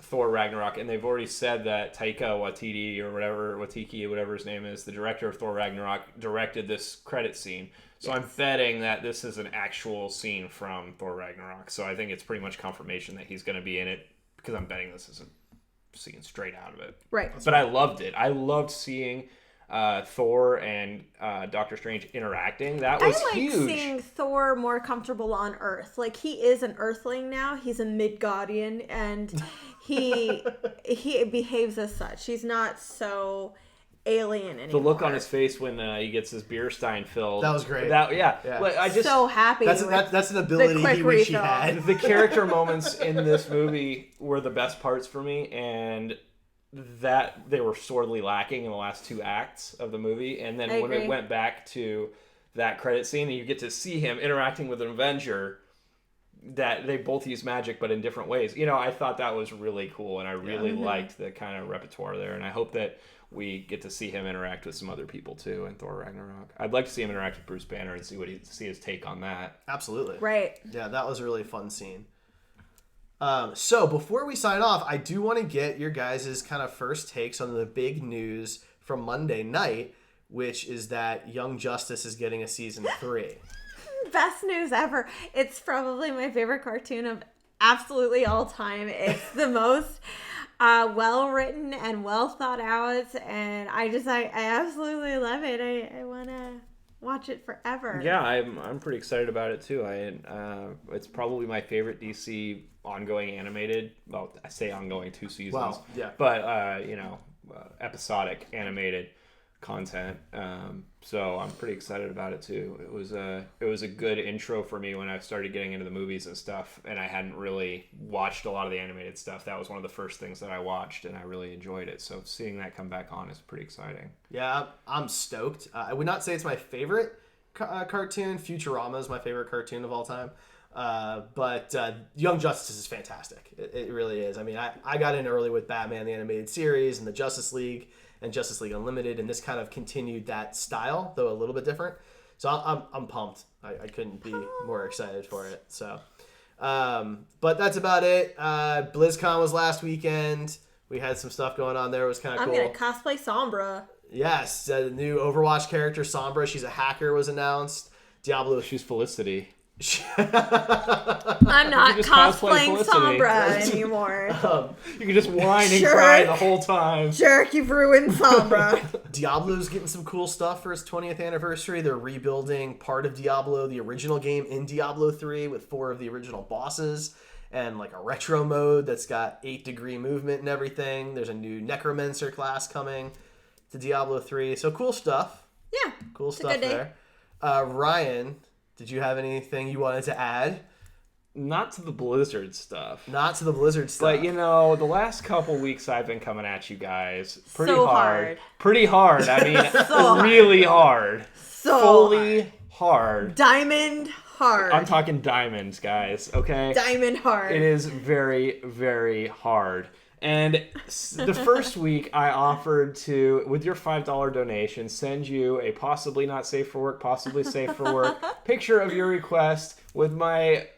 Speaker 2: Thor Ragnarok, and they've already said that Taika Waititi or whatever his name is, the director of Thor Ragnarok, directed this credit scene. So yes. I'm betting that this is an actual scene from Thor Ragnarok. So I think it's pretty much confirmation that he's going to be in it, because I'm betting this is a scene straight out of it.
Speaker 3: Right.
Speaker 2: But I loved it. I loved seeing Thor and Doctor Strange interacting. That was huge. I like
Speaker 3: seeing Thor more comfortable on Earth. Like, he is an Earthling now. He's a Midgardian, and he behaves as such. He's not so alien anymore.
Speaker 2: The look on his face when he gets his beer stein filled.
Speaker 1: That was great.
Speaker 2: Yeah. Like, I just
Speaker 3: so happy.
Speaker 1: That's an ability he wished he had.
Speaker 2: The character moments in this movie were the best parts for me, and that they were sorely lacking in the last 2 acts of the movie. And then when it went back to that credit scene and you get to see him interacting with an Avenger, that they both use magic but in different ways. I thought that was really cool, and I really liked the kind of repertoire there, and I hope that we get to see him interact with some other people too in Thor Ragnarok. I'd like to see him interact with Bruce Banner and see his take on that.
Speaker 1: Absolutely.
Speaker 3: Right.
Speaker 1: Yeah, that was a really fun scene. So before we sign off, I do want to get your guys' kind of first takes on the big news from Monday night, which is that Young Justice is getting a season 3.
Speaker 3: Best news ever. It's probably my favorite cartoon of absolutely all time. It's the most well written and well thought out, and I absolutely love it. I want to watch it forever.
Speaker 2: Yeah, I'm pretty excited about it too. It's probably my favorite DC ongoing animated. Well, I say ongoing, 2 seasons.
Speaker 1: Well, yeah.
Speaker 2: But episodic animated content. So I'm pretty excited about it too. It was a good intro for me when I started getting into the movies and stuff, and I hadn't really watched a lot of the animated stuff. That was one of the first things that I watched, and I really enjoyed it. So seeing that come back on is pretty exciting.
Speaker 1: Yeah, I'm stoked. I would not say it's my favorite cartoon. Futurama is my favorite cartoon of all time. But Young Justice is fantastic. It really is. I mean, I got in early with Batman, the animated series, and the Justice League, and Justice League Unlimited, and this kind of continued that style, though a little bit different. So I'm pumped. I couldn't be more excited for it. So, but that's about it. BlizzCon was last weekend. We had some stuff going on there. It was kind of cool.
Speaker 3: I'm gonna cosplay Sombra.
Speaker 1: Yes, the new Overwatch character Sombra. She's a hacker. Was announced. Diablo.
Speaker 2: She's Felicity.
Speaker 3: I'm not cosplaying Sombra anymore.
Speaker 2: You can just whine and cry the whole time.
Speaker 3: Jerk, you've ruined Sombra.
Speaker 1: Diablo's getting some cool stuff for its 20th anniversary. They're rebuilding part of Diablo, the original game, in Diablo 3 with 4 of the original bosses and like a retro mode that's got 8-degree movement and everything. There's a new Necromancer class coming to Diablo 3. So cool stuff.
Speaker 3: Yeah.
Speaker 1: Cool stuff there. Ryan, did you have anything you wanted to add?
Speaker 2: Not to the Blizzard stuff.
Speaker 1: Not to the Blizzard stuff.
Speaker 2: But, you know, the last couple weeks I've been coming at you guys pretty
Speaker 3: So
Speaker 2: hard. Pretty hard. I mean,
Speaker 3: So
Speaker 2: really hard.
Speaker 3: So
Speaker 2: Fully hard.
Speaker 3: Diamond hard.
Speaker 2: I'm talking diamonds, guys, okay?
Speaker 3: Diamond hard.
Speaker 2: It is very, very hard. And the first week I offered to, with your $5 donation, send you a possibly not safe for work, possibly safe for work picture of your request with my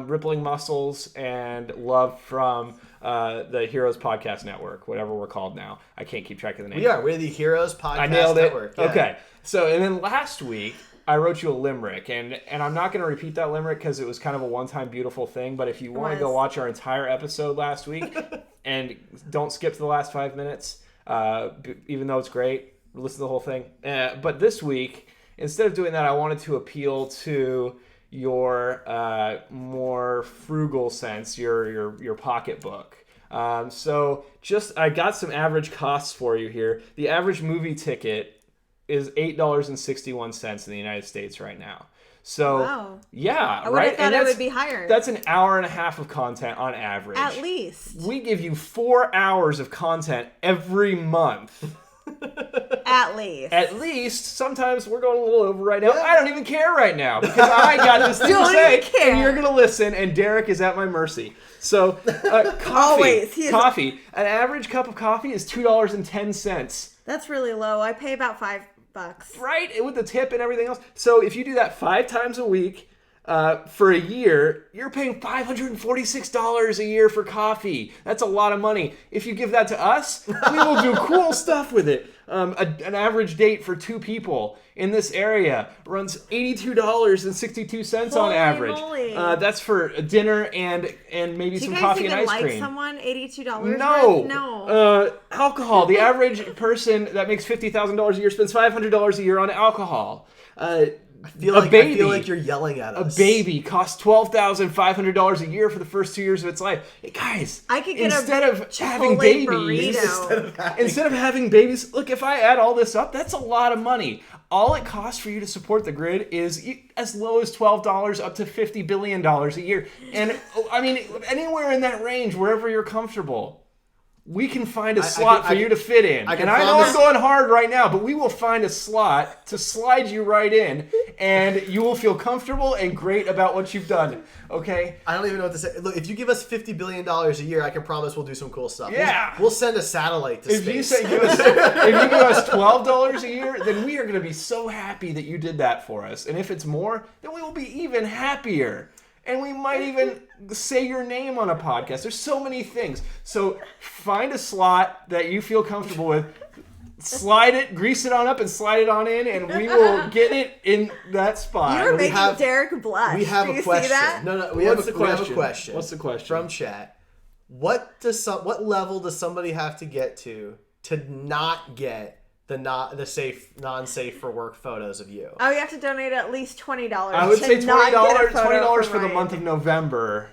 Speaker 2: rippling muscles and love from the Heroes Podcast Network, whatever we're called now. I can't keep track of the name.
Speaker 1: We're the Heroes Podcast
Speaker 2: I nailed it.
Speaker 1: Network. Yeah.
Speaker 2: Okay. So, and then last week, I wrote you a limerick, and I'm not going to repeat that limerick because it was kind of a one-time beautiful thing, but if you want to go watch our entire episode last week, and don't skip to the last 5 minutes, even though it's great, listen to the whole thing. But this week, instead of doing that, I wanted to appeal to your more frugal sense, your pocketbook. So I got some average costs for you here. The average movie ticket is $8.61 in the United States right now. So,
Speaker 3: wow.
Speaker 2: Yeah,
Speaker 3: I would have thought it would be higher.
Speaker 2: That's an hour and a half of content on average.
Speaker 3: At least.
Speaker 2: We give you 4 hours of content every month.
Speaker 3: At least.
Speaker 2: At least. Sometimes we're going a little over right now. I don't even care right now because I got this thing to say, and you're going to listen, and Derek is at my mercy. So, coffee.
Speaker 3: Always.
Speaker 2: Coffee. An average cup of coffee is $2.10.
Speaker 3: That's really low. I pay about $5.
Speaker 2: Right? With the tip and everything else. So if you do that 5 times a week for a year, you're paying $546 a year for coffee. That's a lot of money. If you give that to us, we will do cool stuff with it. An average date for 2 people in this area runs $82.62 on average.
Speaker 3: Moly.
Speaker 2: That's for dinner and maybe some coffee and ice cream.
Speaker 3: Do you guys even like someone $82?
Speaker 2: No.
Speaker 3: No.
Speaker 2: Alcohol. The average person that makes $50,000 a year spends $500 a year on alcohol.
Speaker 1: I feel like you're yelling at us.
Speaker 2: A baby costs $12,500 a year for the first 2 years of its life. Hey, guys,
Speaker 3: I could get
Speaker 2: instead
Speaker 3: a
Speaker 2: of having
Speaker 3: Chipotle
Speaker 2: babies,
Speaker 3: burrito.
Speaker 2: instead of having babies, look, if I add all this up, that's a lot of money. All it costs for you to support the grid is as low as $12 up to $50 billion a year. And I mean, anywhere in that range, wherever you're comfortable. We can find a slot for you to fit in. And I know I'm going hard right now, but we will find a slot to slide you right in, and you will feel comfortable and great about what you've done. Okay?
Speaker 1: I don't even know what to say. Look, if you give us $50 billion a year, I can promise we'll do some cool stuff.
Speaker 2: Yeah.
Speaker 1: We'll send a satellite to space.
Speaker 2: If you give us $12 a year, then we are going to be so happy that you did that for us. And if it's more, then we will be even happier. And we might even say your name on a podcast. There's so many things. So find a slot that you feel comfortable with. Slide it, grease it on up, and slide it on in, and we will get it in that spot.
Speaker 3: You're making Derek blush.
Speaker 1: We have a question.
Speaker 3: See that?
Speaker 1: No, we have a question.
Speaker 2: What's the question?
Speaker 1: From chat. What level does somebody have to get to not get the non-safe for work photos of you?
Speaker 3: Oh, you have to donate at least $20.
Speaker 2: I would say $20
Speaker 3: $20
Speaker 2: for the month of November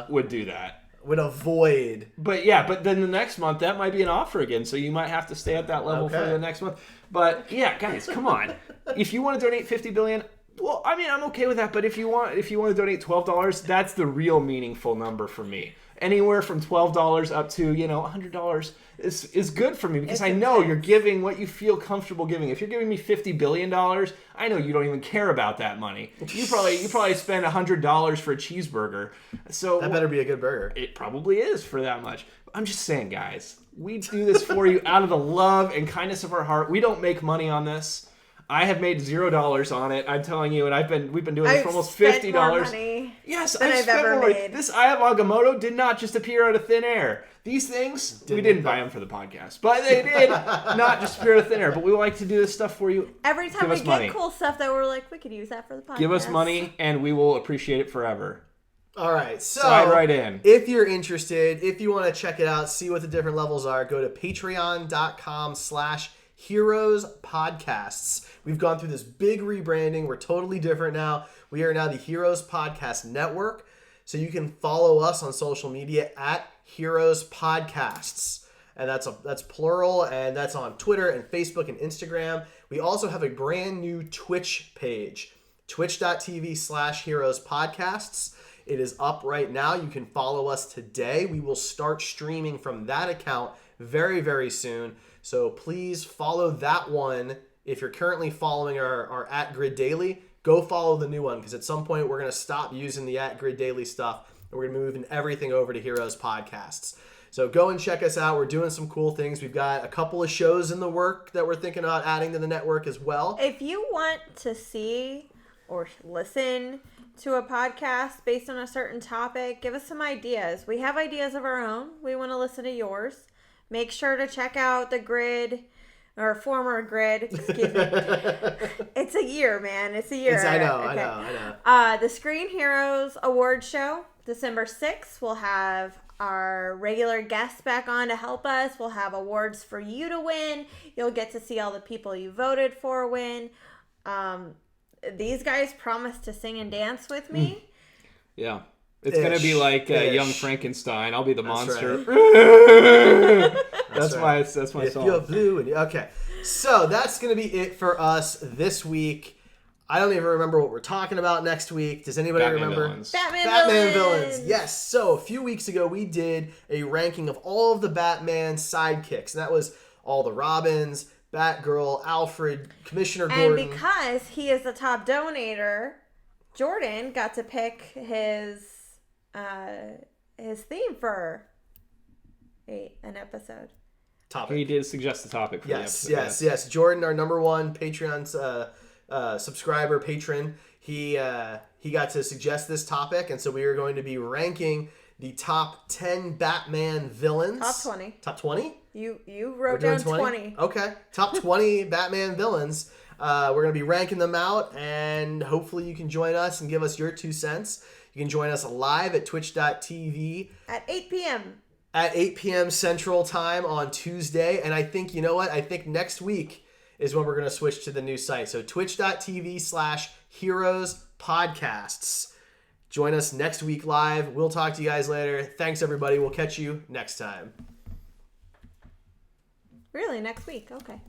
Speaker 2: would do that.
Speaker 1: would avoid.
Speaker 2: But then the next month that might be an offer again, so you might have to stay at that level for the next month. But yeah, guys, come on. If you want to donate $50 billion, well, I mean, I'm okay with that. But if you want to donate $12, that's the real meaningful number for me. Anywhere from $12 up to $100 is good for me, because I know you're giving what you feel comfortable giving. If you're giving me $50 billion, I know you don't even care about that money. You probably spend $100 for a cheeseburger. So
Speaker 1: that better be a good burger.
Speaker 2: It probably is for that much. I'm just saying, guys, we do this for you out of the love and kindness of our heart. We don't make money on this. I have made $0 on it. I'm telling you, and we've been doing this for almost $50.
Speaker 3: More money
Speaker 2: yes,
Speaker 3: than I've ever
Speaker 2: more.
Speaker 3: made.
Speaker 2: This Eye of Agamotto did not just appear out of thin air. These things, we didn't buy them for the podcast, but they did not just appear out of thin air. But we like to do this stuff for you.
Speaker 3: Every time we get cool stuff that we're like, we could use that for the podcast.
Speaker 2: Give us money, and we will appreciate it forever.
Speaker 1: All right, so
Speaker 2: slide right in.
Speaker 1: If you're interested, if you want to check it out, see what the different levels are, go to patreon.com/Heroes Podcasts. We've gone through this big rebranding. We're totally different now. We are now the Heroes Podcast Network. So you can follow us on social media at Heroes Podcasts. And that's plural, and that's on Twitter and Facebook and Instagram. We also have a brand new Twitch page, twitch.tv/Heroes Podcasts. It is up right now. You can follow us today. We will start streaming from that account very, very soon. So please follow that one. If you're currently following our @Grid Daily, go follow the new one, because at some point we're going to stop using the @Grid Daily stuff, and we're going to be moving everything over to Heroes Podcasts. So go and check us out. We're doing some cool things. We've got a couple of shows in the work that we're thinking about adding to the network as well.
Speaker 3: If you want to see or listen to a podcast based on a certain topic, give us some ideas. We have ideas of our own. We want to listen to yours. Make sure to check out the Grid, or former Grid, excuse me. It's a year, man. It's a year.
Speaker 1: I know.
Speaker 3: The Screen Heroes Award Show, December 6th. We'll have our regular guests back on to help us. We'll have awards for you to win. You'll get to see all the people you voted for win. These guys promised to sing and dance with me.
Speaker 2: Yeah. It's going to be like Young Frankenstein. I'll be the monster.
Speaker 1: Right.
Speaker 2: That's my song.
Speaker 1: If you're blue okay. So that's going to be it for us this week. I don't even remember what we're talking about next week. Does anybody remember?
Speaker 2: Villains.
Speaker 3: Batman Villains.
Speaker 1: Yes. So a few weeks ago, we did a ranking of all of the Batman sidekicks. And that was all the Robins, Batgirl, Alfred, Commissioner Gordon.
Speaker 3: And because he is the top donator, Jordan got to pick his theme for an episode.
Speaker 1: Topic.
Speaker 2: He did suggest the topic for the episode.
Speaker 1: Yes. Jordan, our number one Patreon's subscriber, patron, he got to suggest this topic, and so we are going to be ranking the top 10 Batman villains.
Speaker 3: Top 20.
Speaker 1: Top 20?
Speaker 3: You wrote down 20.
Speaker 1: Okay. Top 20 Batman villains. We're going to be ranking them out, and hopefully you can join us and give us your 2 cents. You can join us live at twitch.tv.
Speaker 3: At 8 p.m.
Speaker 1: At 8 p.m. Central Time on Tuesday. And I think, you know what? I think next week is when we're going to switch to the new site. So twitch.tv/Heroes Podcasts. Join us next week live. We'll talk to you guys later. Thanks, everybody. We'll catch you next time.
Speaker 3: Really? Next week? Okay.